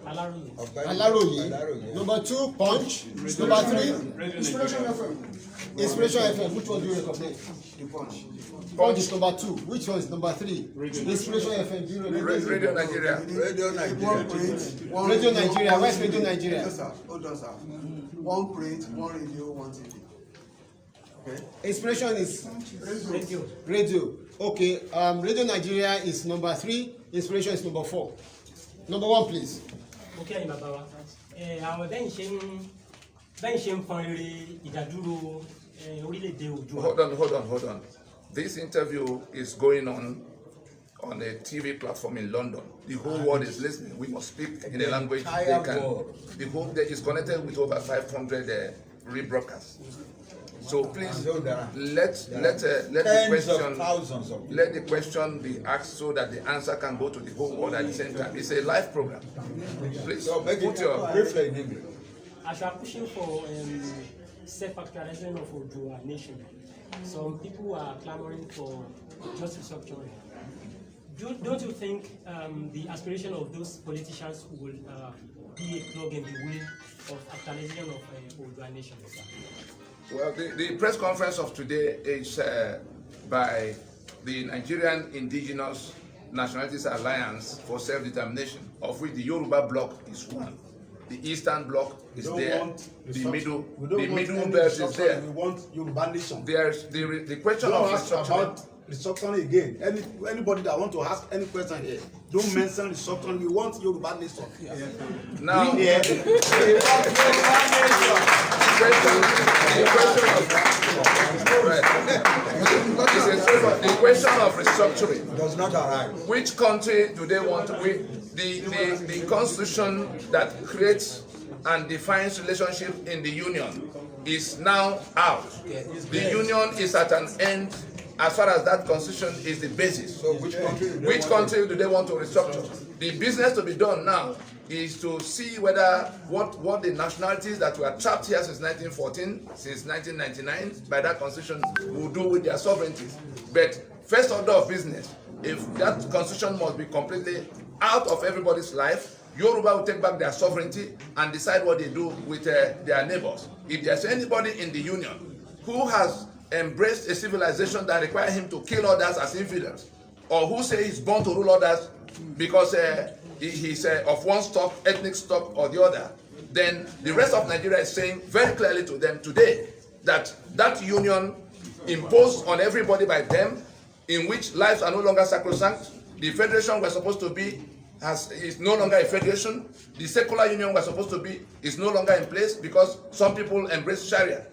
C: Alaroye. Number 2, Punch. Number 3, Inspiration FM. Which one do you recommend? Punch is number 2. Which one is number 3? Inspiration FM. Do you recommend?
D: Radio Nigeria.
B: Radio Nigeria.
C: Radio Nigeria. Where's Radio Nigeria?
G: Hold on, sir. 1 print, 1 radio, 1 TV. Okay.
C: Inspiration is radio. Okay. Radio Nigeria is number 3. Inspiration is number 4. Number 1, please.
H: Okay, bàbá wa. Àwọn bẹ́ẹ̀ ṣe ń pọn rere ìdádúró orílẹ̀-èdè Oòduà.
D: Hold on. This interview is going on a TV platform in London. The whole world is listening. We must speak in a language they can. The whole day is connected with over 500 rebroadcasts. So please let the question be asked so that the answer can go to the whole world at the same time. It's a live program. Please
B: So make
D: put
B: it
D: your
B: briefly in English.
H: As you are pushing for self-actualization of Odua nation. Some people are clamoring for just restructuring. Don't you think the aspiration of those politicians will be a plug in the wheel of actualization of Odua nation?
D: Well, the press conference of today is by the Nigerian Indigenous Nationalities Alliance for Self-Determination, of which the Yoruba bloc is one. The Eastern bloc is there. The middle belt is there.
A: We want Yoruba nation.
D: There's the question of restructuring.
A: Restructuring again. Anybody that want to ask any question here, don't mention restructuring. We want Yoruba nation.
D: Now, the question of restructuring
B: Does not arise.
D: Which country do they want to be? The constitution that creates and defines relationship in the union is now out. The union is at an end as far as that constitution is the basis.
B: So which
D: country do they want to restructure? The business to be done now is to see whether what the nationalities that were trapped here since 1914, since 1999 by that constitution will do with their sovereignties. But first order of business, if that constitution must be completely out of everybody's life, Yoruba will take back their sovereignty and decide what they do with their neighbors. If there's anybody in the union who has embraced a civilization that requires him to kill others as infidels, or who say he's born to rule others because he's of one stock, ethnic stock or the other, then the rest of Nigeria is saying very clearly to them today that that union imposed on everybody by them, in which lives are no longer sacrosanct. The federation we're supposed to be is no longer a federation. The secular union we're supposed to be is no longer in place because some people embrace Sharia.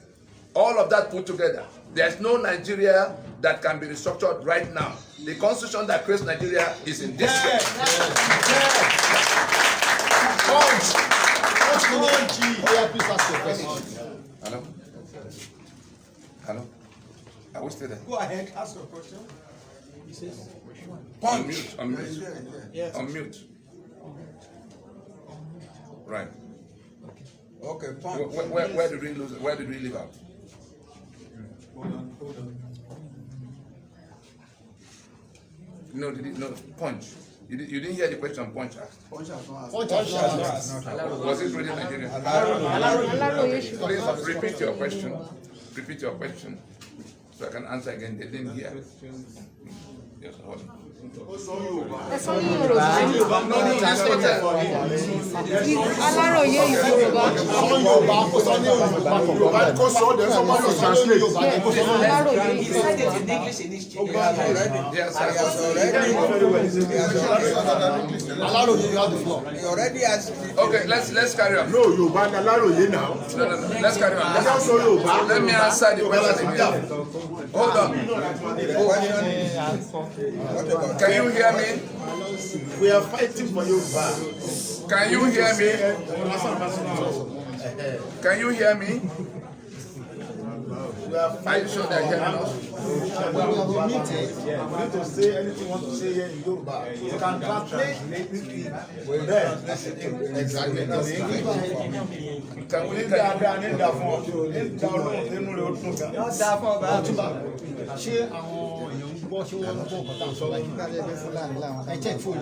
D: All of that put together, there's no Nigeria that can be restructured right now. The constitution that creates Nigeria is in disgrace. Hello? Hello? Are we still there?
G: Go ahead, ask your question.
D: Unmute. Unmute. Right.
B: Okay, punch.
D: Where did we lose it? Where did we leave out?
G: Hold on.
D: No, punch. You didn't hear the question punch asked.
G: Punch has not asked.
C: Punch has not asked.
D: Was it really Nigerian? Please repeat your question. Repeat your question so I can answer again. They didn't hear. Yes, hold on.
I: Ẹ sọ ní Yorùbá.
D: No, this one.
I: Aláròyé Yorùbá.
C: Sọ Yorùbá, kó sọ ní Yorùbá. Yorùbá kó sọ ọ́ dẹ̀ sọ́mọ́ lọ translate.
I: Aláròyé
D: Yes,
C: Aláròyé, you have the floor.
B: He already asked me.
D: okay, let's carry on.
A: No, Yoruba na Aláròyé now.
D: No. Let's carry on.
A: Also Yoruba.
D: Let me answer the question again. Hold on.
B: What about
D: Can you hear me?
A: We are fighting for Yoruba.
D: Can you hear me? Can you hear me? Are you sure they're hearing us?
A: We have a meeting. We need to say anything you want to say here in Yoruba. You can translate there. Exactly.
D: Can we
C: Ṣé àwọn èèyàn ń gbọ́ ṣé wọ́n ń gbọ́ ọ̀pọ̀ tá à ń sọ báyìí? Ẹ check phone.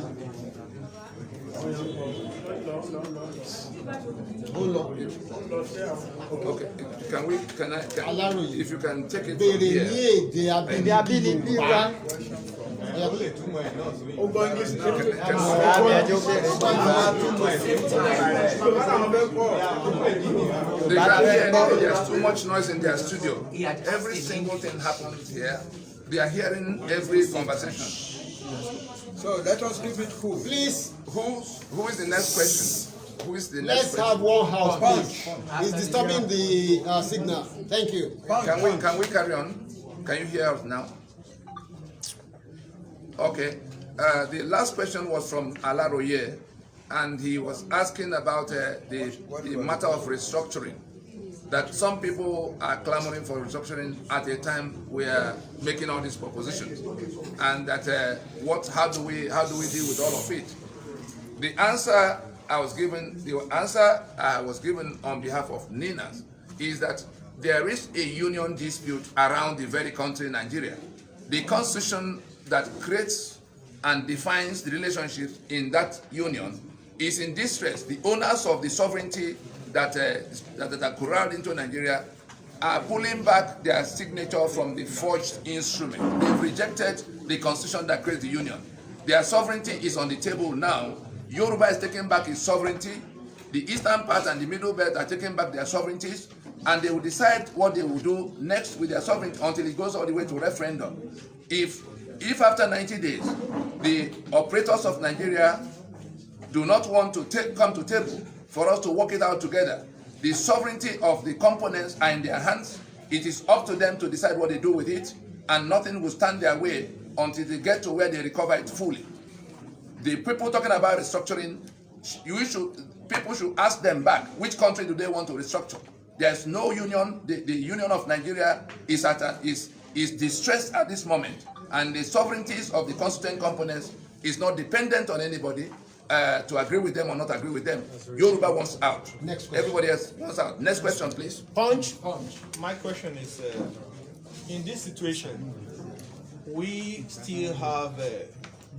D: Okay. If you can take it from
C: Béèrè ní
D: here.
C: èdè abínibí wa.
A: Ó gbọ́ English náà.
D: They can hear there's too much noise in their studio. Every single thing happens here. They are hearing every conversation.
B: So let us keep it cool.
C: Please,
D: Who is the next question? Who is the next
C: let's
D: question?
C: have one house, please. It's disturbing the signal. Thank you.
D: Can we carry on? Can you hear us now? Okay. The last question was from Alaroye, and he was asking about the matter of restructuring. That some people are clamoring for restructuring at a time we are making all these propositions, and that how do we deal with all of it? The answer I was given on behalf of Ninas is that there is a union dispute around the very country, Nigeria. The constitution that creates and defines the relationships in that union is in distress. The owners of the sovereignty that are corralled into Nigeria are pulling back their signature from the forged instrument. They've rejected the constitution that creates the union. Their sovereignty is on the table now. Yoruba is taking back its sovereignty. The eastern part and the middle belt are taking back their sovereignties, and they will decide what they will do next with their sovereignty until it goes all the way to referendum. If after 90 days, the operators of Nigeria do not want to come to table for us to work it out together, the sovereignty of the components are in their hands. It is up to them to decide what they do with it, and nothing will stand their way until they get to where they recover it fully. The people talking about restructuring, people should ask them back, which country do they want to restructure? There's no union. The Union of Nigeria is distressed at this moment, and the sovereignties of the constituent components is not dependent on anybody to agree with them or not agree with them. Yoruba wants out.
C: Next question.
D: Everybody else wants out. Next question, please.
C: Punch.
J: My question is, in this situation, we still have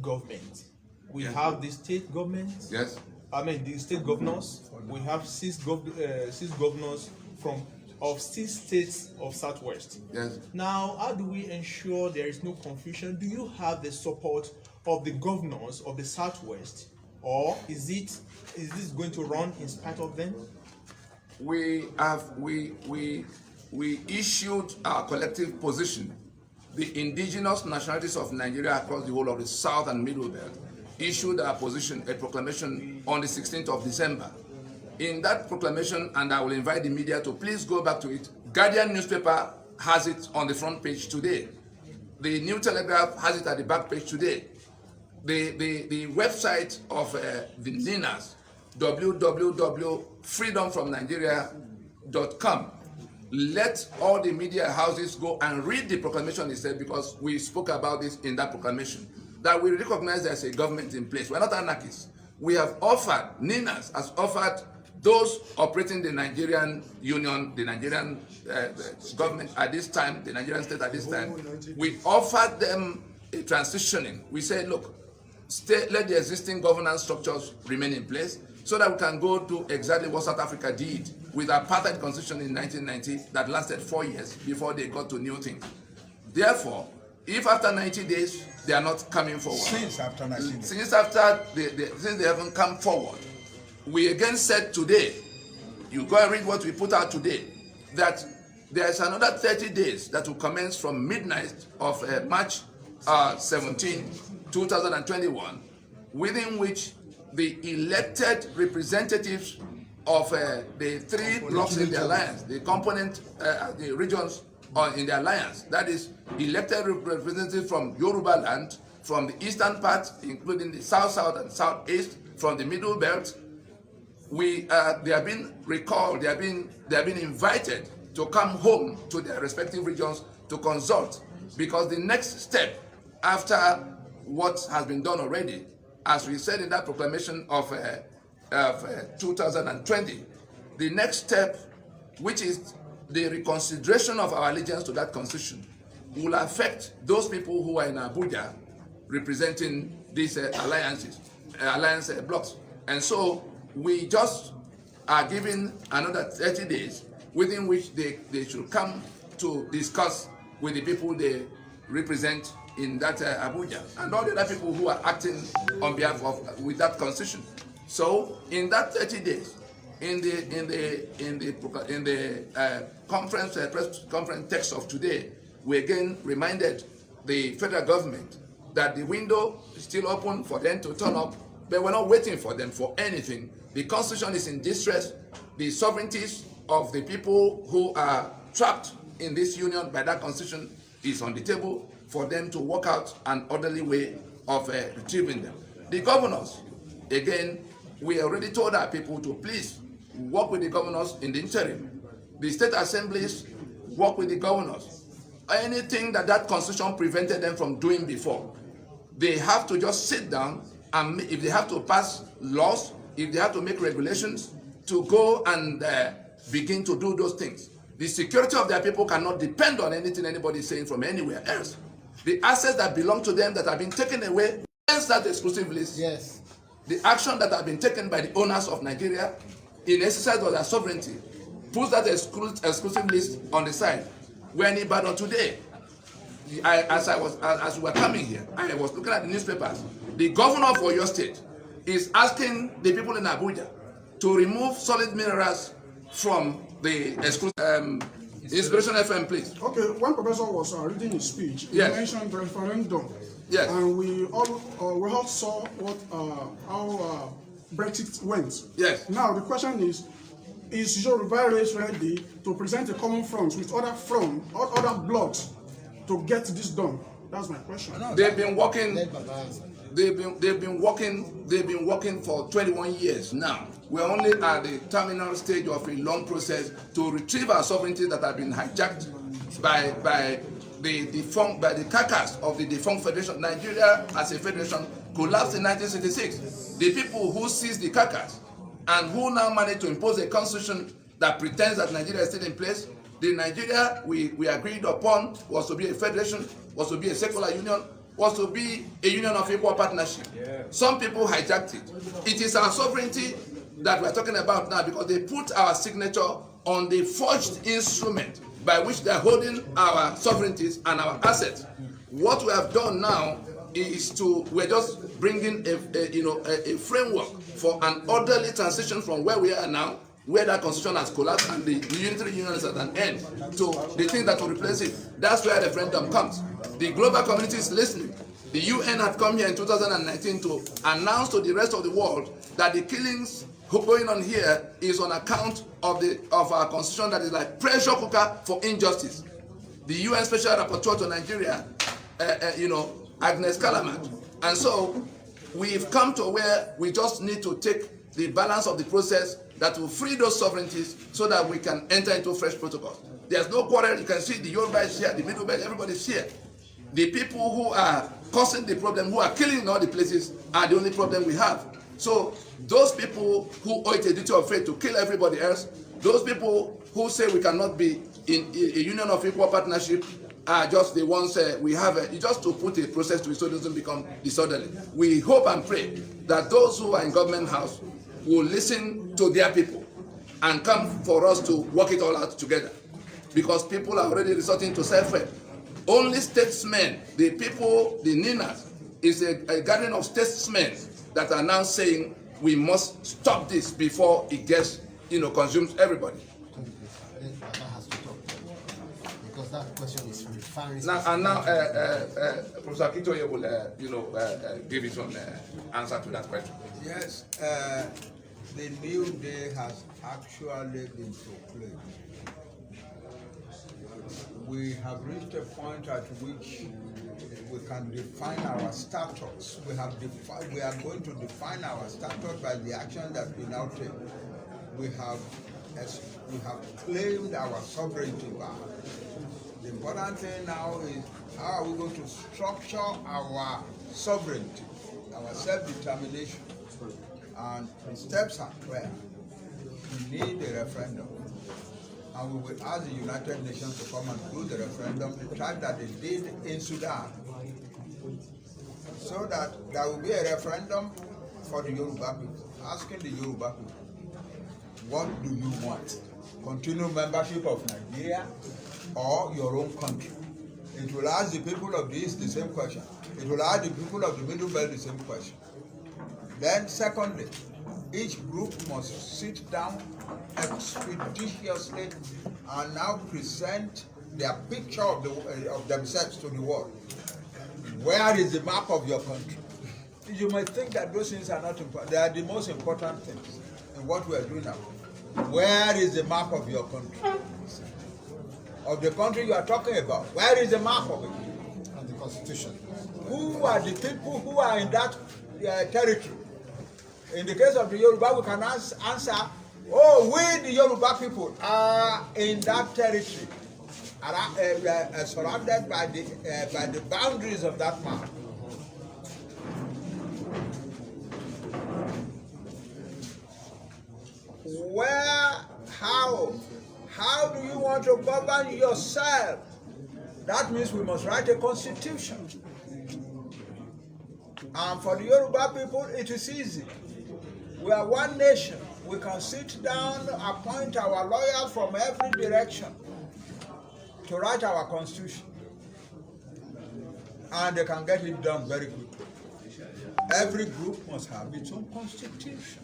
J: government. We have the state government.
D: Yes.
J: I mean, the state governors. We have six governors of 6 states of Southwest.
D: Yes.
J: Now, how do we ensure there is no confusion? Do you have the support of the governors of the Southwest, or is this going to run in spite of them?
D: We issued our collective position. The indigenous nationalities of Nigeria across the whole of the South and Middle Belt issued a proclamation on the 16th of December. In that proclamation, and I will invite the media to please go back to it, Guardian newspaper has it on the front page today. The New Telegraph has it at the back page today. The website of the NINAS, www.freedomfromnigeria.com. Let all the media houses go and read the proclamation itself, because we spoke about this in that proclamation, that we recognize there's a government in place. We're not anarchists. We have offered, NINAS has offered those operating the Nigerian Union, the Nigerian government at this time, the Nigerian state at this time, we offered them a transitioning. We said, look, let the existing governance structures remain in place so that we can go do exactly what South Africa did with apartheid constitution in 1990 that lasted 4 years before they got to new things. Therefore, if after 90 days they are not coming forward, since they haven't come forward, we again said today, you go and read what we put out today, that there is another 30 days that will commence from midnight of March 17, 2021, within which the elected representatives of the 3 blocks in the alliance, the component, the regions in the alliance, that is elected representatives from Yoruba land, from the eastern part, including the south, and southeast, from the middle belt. They have been recalled, they have been invited to come home to their respective regions to consult, because the next step after what has been done already, as we said in that proclamation of 2020, the next step, which is the reconsideration of our allegiance to that constitution, will affect those people who are in Abuja representing these alliance blocks. And so we just are given another 30 days within which they should come to discuss with the people they represent in that Abuja, and all the other people who are acting on behalf of with that constitution. So in that 30 days, in the press conference text of today, we again reminded the federal government that the window is still open for them to turn up, but we're not waiting for them for anything. The constitution is in distress. The sovereignties of the people who are trapped in this union by that constitution is on the table for them to work out an orderly way of retrieving them. The governors, again, we already told our people to please work with the governors in the interim. The state assemblies work with the governors. Anything that constitution prevented them from doing before, they have to just sit down, and if they have to pass laws, if they have to make regulations, to go and begin to do those things. The security of their people cannot depend on anything anybody is saying from anywhere else. The assets that belong to them that have been taken away against that exclusive list,
C: Yes.
D: the action that have been taken by the owners of Nigeria in exercise of their sovereignty puts that exclusive list on the side. We're in Ibadan today. As we were coming here, I was looking at the newspapers. The governor of Oyo State is asking the people in Abuja to remove solid minerals from the exclusive Inspiration FM, please.
K: Okay, when Professor was reading his speech, he
D: Yes.
K: mentioned referendum.
D: Yes.
K: And we all saw what how Brexit went.
D: Yes.
K: Now the question is Yoruba race ready to present a common front with other blocks to get this done? That's my question.
D: They've been working. They've been working for 21 years now. We're only at the terminal stage of a long process to retrieve our sovereignty that have been hijacked by the carcass of the defunct federation. Nigeria as a federation collapsed in 1966. The people who seized the carcass and who now managed to impose a constitution that pretends that Nigeria is still in place, the Nigeria we agreed upon was to be a federation, was to be a secular union, was to be a union of equal partnership. Yeah. Some people hijacked it. It is our sovereignty that we're talking about now because they put our signature on the forged instrument by which they're holding our sovereignties and our assets. What we have done now is we're just bringing a framework for an orderly transition from where we are now, where that constitution has collapsed and the unitary union is at an end, to the thing that will replace it. That's where the referendum comes. The global community is listening. The UN had come here in 2019 to announce to the rest of the world that the killings going on here is on account of our constitution that is like pressure cooker for injustice. The UN Special Rapporteur to Nigeria, Agnes Callamard. And so we've come to where we just need to take the balance of the process that will free those sovereignties so that we can enter into fresh protocols. There's no quarrel. You can see the Yoruba is here, the Middle Belt, everybody's here. The people who are causing the problem, who are killing in all the places, are the only problem we have. So those people who owe it a duty of faith to kill everybody else, those people who say we cannot be in a union of equal partnership, are just the ones we have just to put a process to it so it doesn't become disorderly. We hope and pray that those who are in government house will listen to their people and come for us to work it all out together, because people are already resorting to self-help. Only statesmen, the people, the Ninas, is a gathering of statesmen that are now saying we must stop this before it gets, consumes everybody.
C: Because that question is referring.
D: Now, Professor Kitoye will, give his own answer to that question.
B: Yes, the new day has actually been proclaimed. We have reached a point at which we can define our status. We are going to define our status by the action that we now take. We have claimed our sovereignty back. The important thing now is how are we going to structure our sovereignty, our self-determination, and the steps are clear. We need a referendum, and we will ask the United Nations to come and do the referendum, the type that they did in Sudan, so that there will be a referendum for the Yoruba people, asking the Yoruba people, what do you want? Continued membership of Nigeria or your own country? It will ask the people of the East the same question. It will ask the people of the Middle Belt the same question. Then secondly, each group must sit down expeditiously and now present their picture of themselves to the world. Where is the map of your country? You might think that those things are not important. They are the most important things in what we are doing now. Where is the map of your country? Of the country you are talking about. Where is the map of it?
C: And the constitution.
B: Who are the people who are in that territory? In the case of the Yoruba, we can answer, we the Yoruba people are in that territory, surrounded by the boundaries of that map. How do you want to govern yourself, that means we must write a constitution. And for the Yoruba people, it is easy. We are one nation. We can sit down, appoint our lawyers from every direction to write our constitution. And they can get it done very quickly. Every group must have its own constitution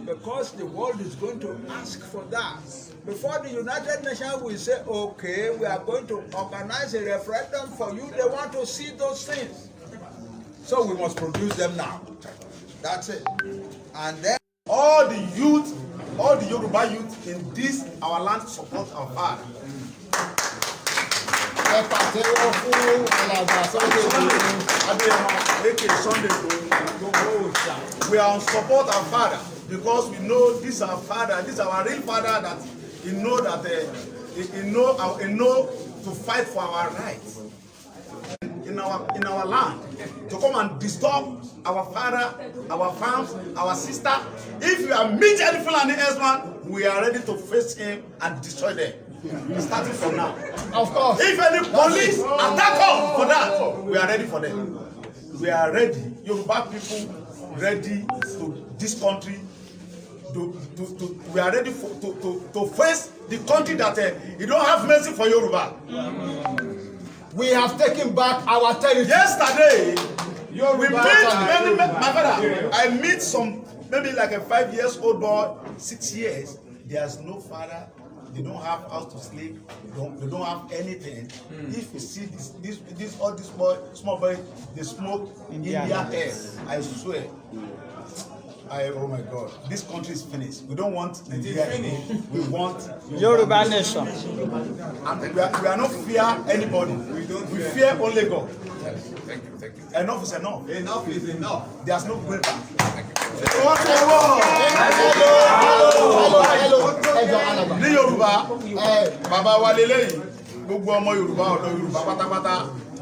B: because the world is going to ask for that. Before the United Nations will say, okay, we are going to organize a referendum for you, they want to see those things. So we must produce them now. That's it. And then
A: all the youth, all the Yoruba youth in this our land support our father. We are on support our father because we know this is our father, this is our real father, that he know that he know to fight for our rights in our land, to come and disturb our father, our farms, our sister. If you are meet any Fulani herdsman, we are ready to face him and destroy them. Starting from now.
C: Of course.
A: If any police attack us for that, we are ready for them. We are ready. Yoruba people ready to this country. We are ready to face the country that you don't have mercy for Yoruba.
C: We have taken back our territory.
A: Yesterday, we meet my father. I meet some maybe like a 5-year-old boy, 6 years. There's no father. They don't have house to sleep. They don't have anything. If you see this all this small boy, they smoke India air. I swear. Oh my God, this country is finished. We don't want Nigeria again. We want
E: Yoruba nation.
A: And we are not fear anybody. We fear only God.
D: Thank you.
A: Enough is enough.
G: Enough is enough.
A: There's no going back. Ní Yorùbá, bàbá wa lélẹ́yìn, gbogbo ọmọ Yorùbá ọ̀dọ́ Yorùbá pátápátá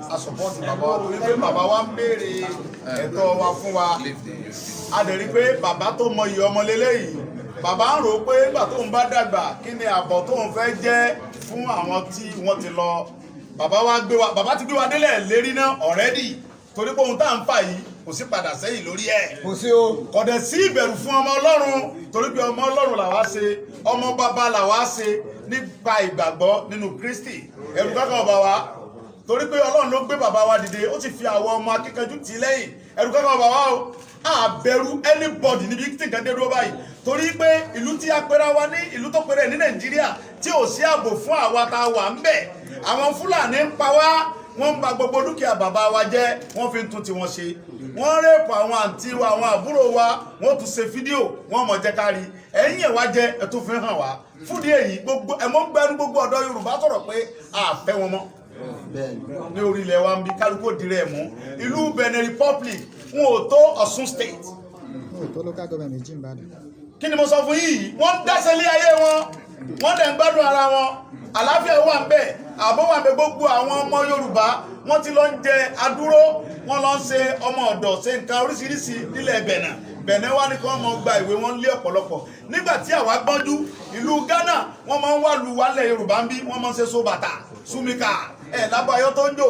A: a support bàbá wa torí pé bàbá wa ń béèrè ẹ̀tọ́ wa fún wa. A dẹ̀ rí pé bàbá tó mọ iye ọmọ lélẹ́yìn, bàbá ń rò pé nígbà tó ń bá dàgbà kí ni àbọ̀ tó ń fẹ́ jẹ́ fún àwọn tí wọ́n ti lọ. Bàbá ti gbé wa délẹ̀ lérí náà already torí pé ohun tá à ń fà yìí kò sí padà sẹ́yìn lórí ẹ̀.
C: Kò sí o.
A: Kò dẹ̀ sí ìbẹ̀rù fún ọmọ Ọlọ́run torí pé ọmọ Ọlọ́run làwa ṣe, ọmọ bàbá làwa ṣe nípa ìgbàgbọ́ nínú Kristi. Ẹ̀rù kankan ọba wa torí pé Ọlọ́run ló gbé bàbá wa dìde, ó sì fi àwọn ọmọ akíkanjú tì í lẹ́yìn. Ẹ̀rù kankan ọba wa o, a bẹ̀rù anybody níbi tí nǹkan dé dúró báyìí torí pé ìlú tí a pera wa ní ìlú tó pera ní Nàìjíríà tí ò sí ààbò fún àwa tá a wà ń bẹ̀. Àwọn Fúlàní ń pa wá, wọ́n ń ba gbogbo dúkìá bàbá wa jẹ́, wọ́n fi ń tún tiwọn ṣe. Wọ́n rẹ́pù àwọn àǹtí wa, àwọn àbúrò wa, wọ́n tún ṣe fídíò, wọ́n mọ̀ jẹ́ kárí. Ẹ̀yin ẹ̀ wá jẹ́ ẹ̀ tún fi hàn wá. Fúdí èyí gbogbo ẹ̀mọ́ gbẹ́nu gbogbo ọ̀dọ́ Yorùbá sọ̀rọ̀ pé a fẹ́ wọn mọ́. Ní orílẹ̀ wa ń bí kálukú òdìrẹ́ mú. Ìlú Benin Republic wọn ò tó Ọ̀ṣun State. Kí ni mo sọ fún yìí? Wọ́n dáṣẹ́ lé ayé wọn, wọ́n dẹ̀ ń gbádùn ara wọn. Àlàáfíà wà ń bẹ̀, ààbò wà ń bẹ̀. Gbogbo àwọn ọmọ Yorùbá wọ́n ti lọ ń jẹ adúró, wọ́n lọ ń ṣe ọmọ ọ̀dọ̀, ṣe nǹkan oríṣiríṣi nílẹ̀ Benin. Benin wá ní kí wọ́n mọ gba ìwé wọn lé ọ̀pọ̀lọpọ̀. Nígbà tí àwa gbọ́njú, ìlú Ghana wọ́n máa ń wá lu wálẹ̀ Yorùbá ń bí, wọ́n máa ń ṣe so bàtà, súnmíkà, lábàáyọ́ tó ń jò,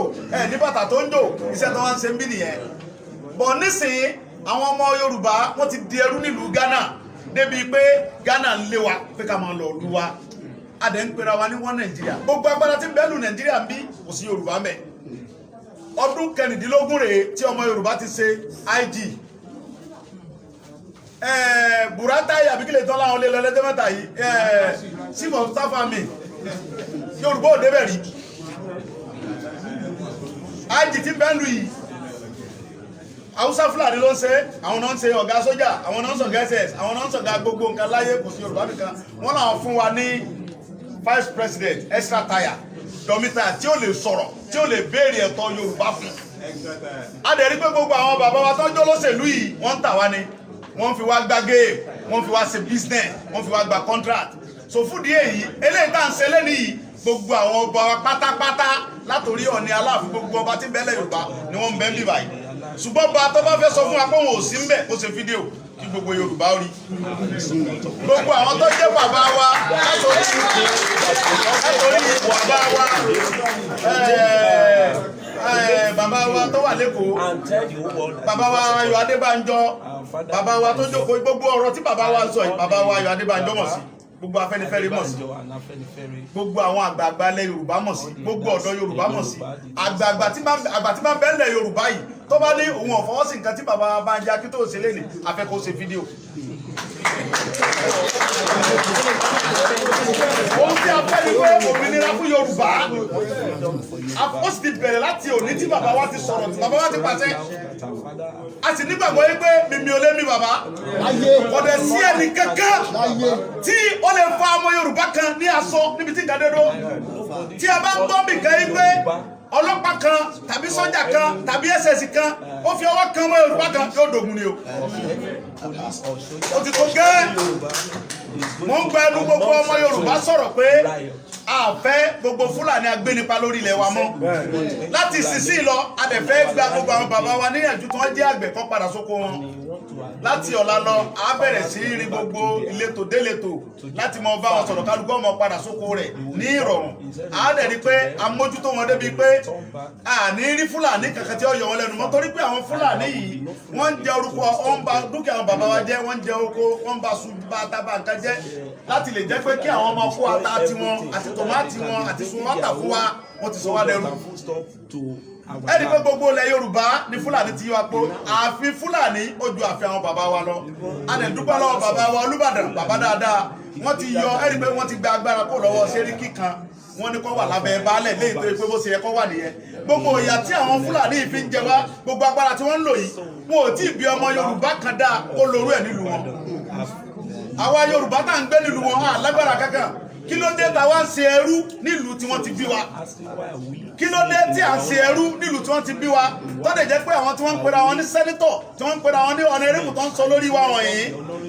A: ní bàtà tó ń jò, iṣẹ́ tó wá ń ṣe ń bí nìyẹn. Bọ̀ nísìnyí, àwọn ọmọ Yorùbá wọ́n ti di ẹrú nílùú Ghana débi pé Ghana ń lé wa pé ká máa lọ lu wa. Adẹ̀ ń pera wa ní wọ́n Nàìjíríà. Gbogbo agbára tí ń bẹ́ẹ̀ lù Nàìjíríà ń bí kò sí Yorùbá mẹ́. Ọdún 16 rèé tí ọmọ Yorùbá ti ṣe IG. Buratai àbíkílẹ̀ tán láwọn olè lọ́lẹ́dẹ́ mẹ́ta yìí. Chief of Staff Army. Yorùbá ò débẹ̀ rí. IG tí ń bẹ́ẹ̀ lù yìí. Hausa Fúlàní ló ń ṣe, àwọn náà ń ṣe ọ̀gá sójà, àwọn náà ń ṣọ̀gá SS, àwọn náà ń ṣọ̀gá gbogbo nǹkan láyé, kò sí Yorùbá nìkan. Wọ́n làwọn fún wa ní Vice President extra tire dọ́mítà tí ó lè sọ̀rọ̀, tí ó lè béèrè ẹ̀tọ́ Yorùbá fún. A dẹ̀ rí pé gbogbo àwọn bàbá wa tó ń jó lóṣèlú yìí wọ́n ń tà wá ni, wọ́n fi wá gba game, wọ́n fi wá ṣe business, wọ́n fi wá gba contract. So fún díẹ̀ yìí eléyìí tá à ń ṣe lẹ́nu yìí gbogbo àwọn ọba wa pátápátá látòrí Ọ̀ọ̀ni Aláàfin gbogbo ọba tí ń bẹ́lẹ̀ Yorùbá ni wọ́n ń bẹ́ ń bì báyìí. ṣùgbọ́n bá tó bá fẹ́ sọ fún wa pé òun ò sí ń bẹ̀ kó ṣe fídíò kí gbogbo Yorùbá rí gbogbo àwọn tó jẹ́ bàbá wa látòrí bàbá wa bàbá wa tó wà lẹ́kọ̀ọ́ bàbá wa Ayọ̀ Adébánjọ bàbá wa tó jókòó gbogbo ọ̀rọ̀ tí bàbá wa sọ yìí bàbá wa Ayọ̀ Adébánjọ mọ̀ sí gbogbo Afẹ́nifẹ́re mọ̀ sí gbogbo àwọn àgbààgbà ilẹ̀ Yorùbá mọ̀ sí gbogbo ọ̀dọ́ Yorùbá mọ̀ sí àgbà tí bá bẹ́ẹ̀ lẹ̀ Yorùbá yìí tó bá ní òun ọ̀fọwọ́ sí nǹkan tí bàbá wa bá ń jẹ́ akító òsèlè ní afẹ́kọ́ ṣe fídíò. ohun tí a fẹ́ ni pé òmìnira fún Yorùbá ó sì ti bẹ̀rẹ̀ láti òní tí bàbá wa ti sọ̀rọ̀ tí bàbá wa ti pàṣẹ a sì nígbàgbọ́ yìí pé mímí ò lé mi bàbá kò dẹ̀ sí ẹnì kankan tí ó lè fa ọmọ Yorùbá kan ní aṣọ níbi tí nǹkan dé dó tí a bá ń gbọ́ bìkan yìí pé ọlọ́pàá kan tàbí sọ́jà kan tàbí SS kan ó fi ọwọ́ kan ọmọ Yorùbá kan yóò dògùn ni o. ó ti tó gẹ́ mo ń gba ẹnu gbogbo ọmọ Yorùbá sọ̀rọ̀ pé a fẹ́ gbogbo Fúlàní agbénipa lórí ilẹ̀ wa mọ́ láti ìsinsìnyí lọ a dẹ̀ fẹ́ gba gbogbo àwọn bàbá wa níyànjú tí wọ́n jẹ́ àgbẹ̀ kan padà sóko wọn láti ọ̀la lọ a bẹ̀rẹ̀ sí rí gbogbo ìletò déletò láti mọ bá wọn sọ̀rọ̀ kálukú ọmọ padà sóko rẹ̀ ní ìrọ̀rùn a dẹ̀ rí pé a mójútó wọn débi pé a ní rí Fúlàní kankan tí ó yọ wọn lẹ́nu mọ́ torí pé àwọn Fúlàní yìí wọ́n ń jẹ orúkọ wọ́n ń ba dúkìá àwọn bàbá wa jẹ́ wọ́n ń jẹ oko wọ́n ń ba ṣùgbọ́n àtàbà nǹkan jẹ́ láti lè jẹ́ pé kí àwọn ọmọ kó ata tiwọn àti tòmátì wọn àti sùnmọ́tà fún wa wọ́n ti sọ wá lẹ́rú ẹni pé gbogbo ilẹ̀ Yorùbá ní Fúlàní ti yọ apó ààfin Fúlàní ó ju ààfin àwọn bàbá wa lọ a lè dúpẹ́ lọ́wọ́ bàbá wa Olúbàdàn bàbá dáadáa wọ́n ti yọ ẹni pé wọ́n ti gba agbára kó lọ́wọ́ Sẹ́ríkì kan wọ́n ní kó wà lábẹ́ baálẹ̀ léyìí tó yẹ pé bó ṣe yẹ kó wà nìyẹn gbogbo ìyà tí àwọn Fúlàní fi ń jẹ wá gbogbo agbára tí wọ́n ń lò yìí wọn ò tí ì bí ọmọ Yorùbá kan dáa kó lorú ẹ̀ nílùú wọn àwa Yorùbá tá à ń gbé nílùú wọn lágbára kankan kí ló dé tá wá ń ṣe ẹrú nílùú tí wọ́n ti bí wa kí ló dé tí à ń ṣe ẹrú nílùú tí wọ́n ti bí wa tó lè jẹ́ pé àwọn tí wọ́n ń pera wọn ní sẹ́nítọ̀ tí wọ́n ń pera wọn ní ọ̀nẹ́rẹ́bù tó ń sọ lórí wa wọ̀nyí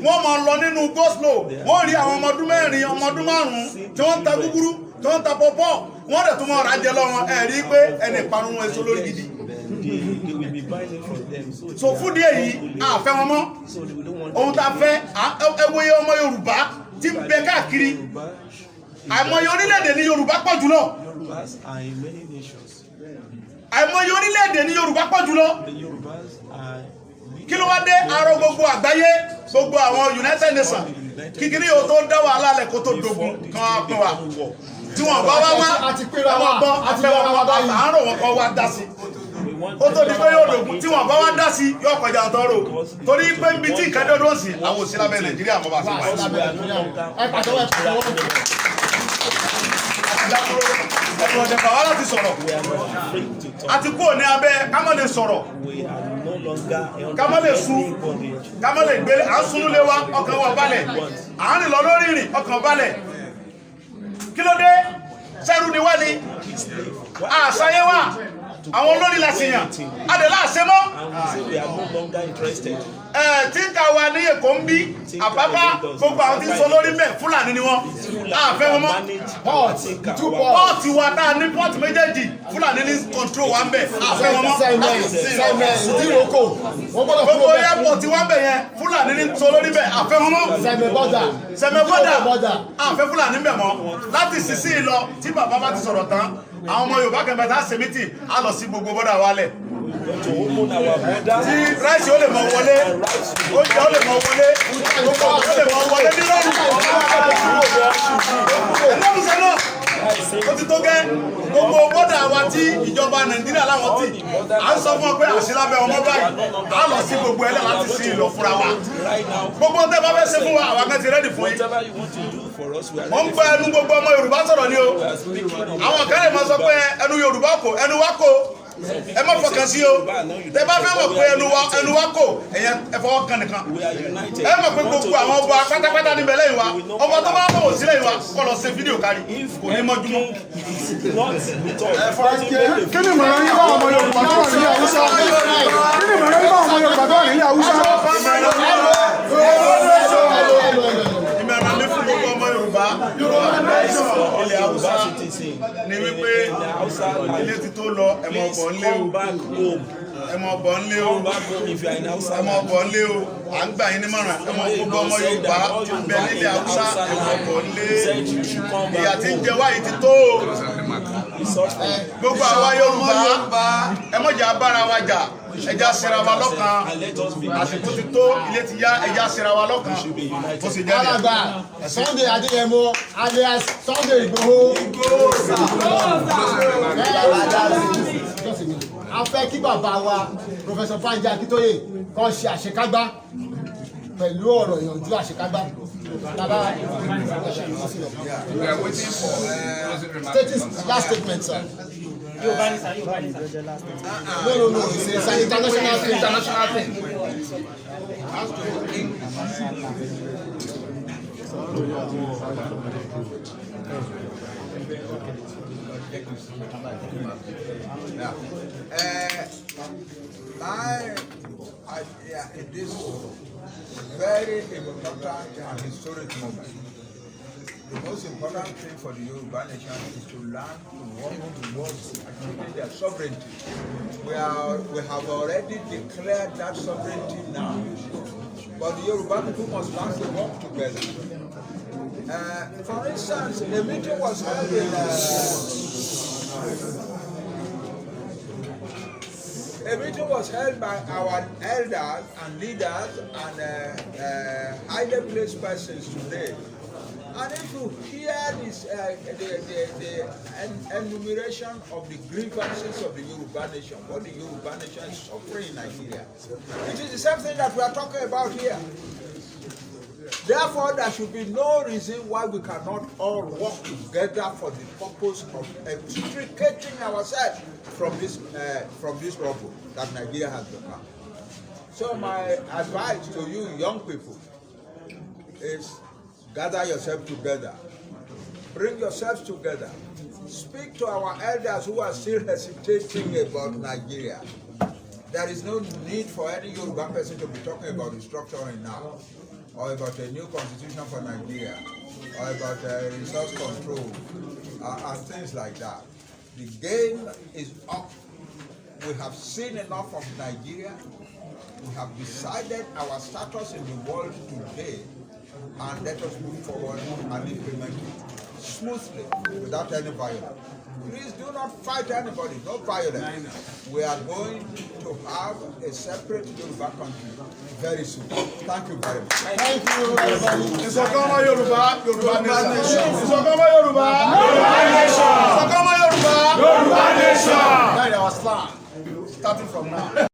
A: wọ́n máa lọ nínú goslow wọ́n rí àwọn ọmọ ọdún mẹ́rin ọmọ ọdún márùn-ún tí wọ́n ń ta gúgúrú tí wọ́n ń ta pọ́pọ́ wọ́n dẹ̀ tún mọ́ ọ̀rá jẹ lọ́wọ́ ẹ̀ rí pé ẹni ìparun wọn èso lórí gidi so fún díẹ̀ yìí a fẹ́ wọn mọ́ ohun tá a fẹ́ ẹwòye ọmọ Yorùbá tí ń bẹ káàkiri àìmọye orílẹ̀-èdè ní Yorùbá pọ̀ jùlọ àìmọye orílẹ̀-èdè ní Yorùbá pọ̀ jùlọ kí ló wá dé arọ gbogbo àgbáyé gbogbo àwọn United Nations kíkiri yóò tó dá wàhálà lẹ̀ kó tó dogun kan á pín wa tí wọ́n bá wá wá àwọn gbọ́ afẹ́wọ́n wọn bá àárọ̀ wọn kan wá dá sí ó tó di pé yóò dogun tí wọ́n bá wá dá sí yóò kọjá ọ̀tọ́rọ̀ torí pé ibi tí ìkẹ́dọ́dọ́ sí àwọn òsínlá bẹ Nàìjíríà mọ́ bá sí ẹ̀kọ́ ọ̀dẹ̀fà wá láti sọ̀rọ̀ àti kúrò ní abẹ́ kámọ́ lè sọ̀rọ̀ kámọ́ lè sún kámọ́ lè gbé à ń sunú lé wa ọkàn wa balẹ̀ à ń rìn lọ lórí ìrìn ọkàn balẹ̀ kí ló dé sẹ́rù ni wá ní àṣàyẹ wà àwọn olórí làṣìyàn adẹ̀lá àṣẹ mọ́ tí ń ka wa ní Èkó ń bí àbábá gbogbo àwọn tí ń sọ lórí mẹ́ Fúlàní ni wọ́n àfẹ́ wọn mọ́ pọ́ọ̀tì wa tá a ní pọ́ọ̀tì méjèèjì Fúlàní ní kọ̀ntró wa ń bẹ̀ àfẹ́ wọn mọ́ gbogbo airport wa ń bẹ̀ yẹn Fúlàní ní sọ lórí bẹ̀ àfẹ́ wọn mọ́ sẹ̀mẹ̀bọ́dà àfẹ́ Fúlàní bẹ̀ mọ́ láti sísí lọ tí bàbá bá ti sọ̀rọ̀ tán àwọn ọmọ Yorùbá kan bẹ tá a ṣe mítì á lọ sí gbogbo bọ́dà wálẹ̀ tí ráìsì ó lè mọ wọlé oúnjẹ ó lè mọ wọlé gbogbo ó lè mọ wọlé nírọ̀rùn ẹlẹ́mùsẹ̀ náà ó ti tó gẹ́ gbogbo bọ́dà wa tí ìjọba Nàìjíríà láwọn tí à ń sọ fún ọ pé àṣìlábẹ́ ọmọ báyìí á lọ sí gbogbo ẹlẹ́ láti sí ìlọ fúnra wa gbogbo tẹ́ bá fẹ́ ṣe fún wa àwọn kan ti rẹ́dì fún yín wọ́n ń gba ẹnu gbogbo ọmọ Yorùbá sọ̀rọ̀ ni o àwọn kan lè máa sọ pé ẹnu Yorùbá kò ẹnu wa kò ẹ má fọkàn sí o tẹ́ bá fẹ́ mọ̀ pé ẹnu wa kò ẹ̀yẹ ẹ fọwọ́ kan nìkan ẹ mọ̀ pé gbogbo àwọn ọba pátápátá níbẹ̀ lẹ́yìn wa ọba tó bá bọ̀ sí lẹ́yìn wa kọ́ lọ ṣe fídíò kárí kò ní mọ́júmọ́.
K: kí ni ìmọ̀ràn yín bá ọmọ Yorùbá tó wà ní Haúsá kí ni ìmọ̀ràn yín bá ọmọ Yorùbá tó wà ní Haúsá.
A: ìmọ̀ràn mi fún gbogbo ọmọ Yorùbá ilẹ̀ Haúsá ni wípé
L: Hausa
A: ilé
L: land,
A: ti tó lọ ẹ mọ
L: please
A: bọ̀ ńlé o
L: come back home.
A: ẹ mọ bọ̀ ńlé o
L: Come back home if you are in Hausa
A: ẹ mọ
L: land.
A: bọ̀ ńlé o à ń gbà yín nímọ̀ràn ẹ mọ gbogbo ọmọ Yorùbá bẹ nílé Haúsá ẹ mọ bọ̀ ńlé ìyà tí ń jẹ wá yìí ti tó o gbogbo àwa Yorùbá ẹ mọ jà bára wa jà ẹja ṣera wa lọ́kan àsìkò ti tó ilé ti yá ẹja ṣera wa lọ́kan bó ṣe jẹ́ nìyẹn.
C: alàgbà Sunday Adéyẹmọ alias Sunday Igboho. a fẹ́ kí bàbá wa Professor Banji Akintoye kan ṣe àṣekágbá pẹ̀lú ọ̀rọ̀ ìyànjú àṣekágbá. Bàbá
D: We are waiting for closing remarks.
C: last statement, sir.
H: No,
C: no, it's an international thing.
D: International thing.
B: Now, my idea in this very important and historic moment, the most important thing for the Yoruba nation is to learn to work towards achieving their sovereignty. We have already declared that sovereignty now, but the Yoruba people must learn to work together. For instance, a meeting was held in a meeting was held by our elders and leaders and highly placed persons today. And if you hear this, the enumeration of the grievances of the Yoruba nation, what the Yoruba nation is suffering in Nigeria, it is the same thing that we are talking about here. Therefore, there should be no reason why we cannot all work together for the purpose of extricating ourselves from this trouble that Nigeria has become. So my advice to you young people is gather yourselves together, bring yourselves together, speak to our elders who are still hesitating about Nigeria. There is no need for any Yoruba person to be talking about restructuring now, or about a new constitution for Nigeria, or about resource control, and things like that. The game is up. We have seen enough of Nigeria. We have decided our status in the world today, and let us move forward and implement it smoothly without any violence. Please do not fight anybody, no violence. We are going to have a separate Yoruba country very soon. Thank you very much.
C: Thank you, everybody.
A: Ìṣọ̀kan Yorùbá, Yorùbá nation. Ìṣọ̀kan Yorùbá, Yorùbá nation. Ìṣọ̀kan Yorùbá, Yorùbá nation. That is our slang, starting from now.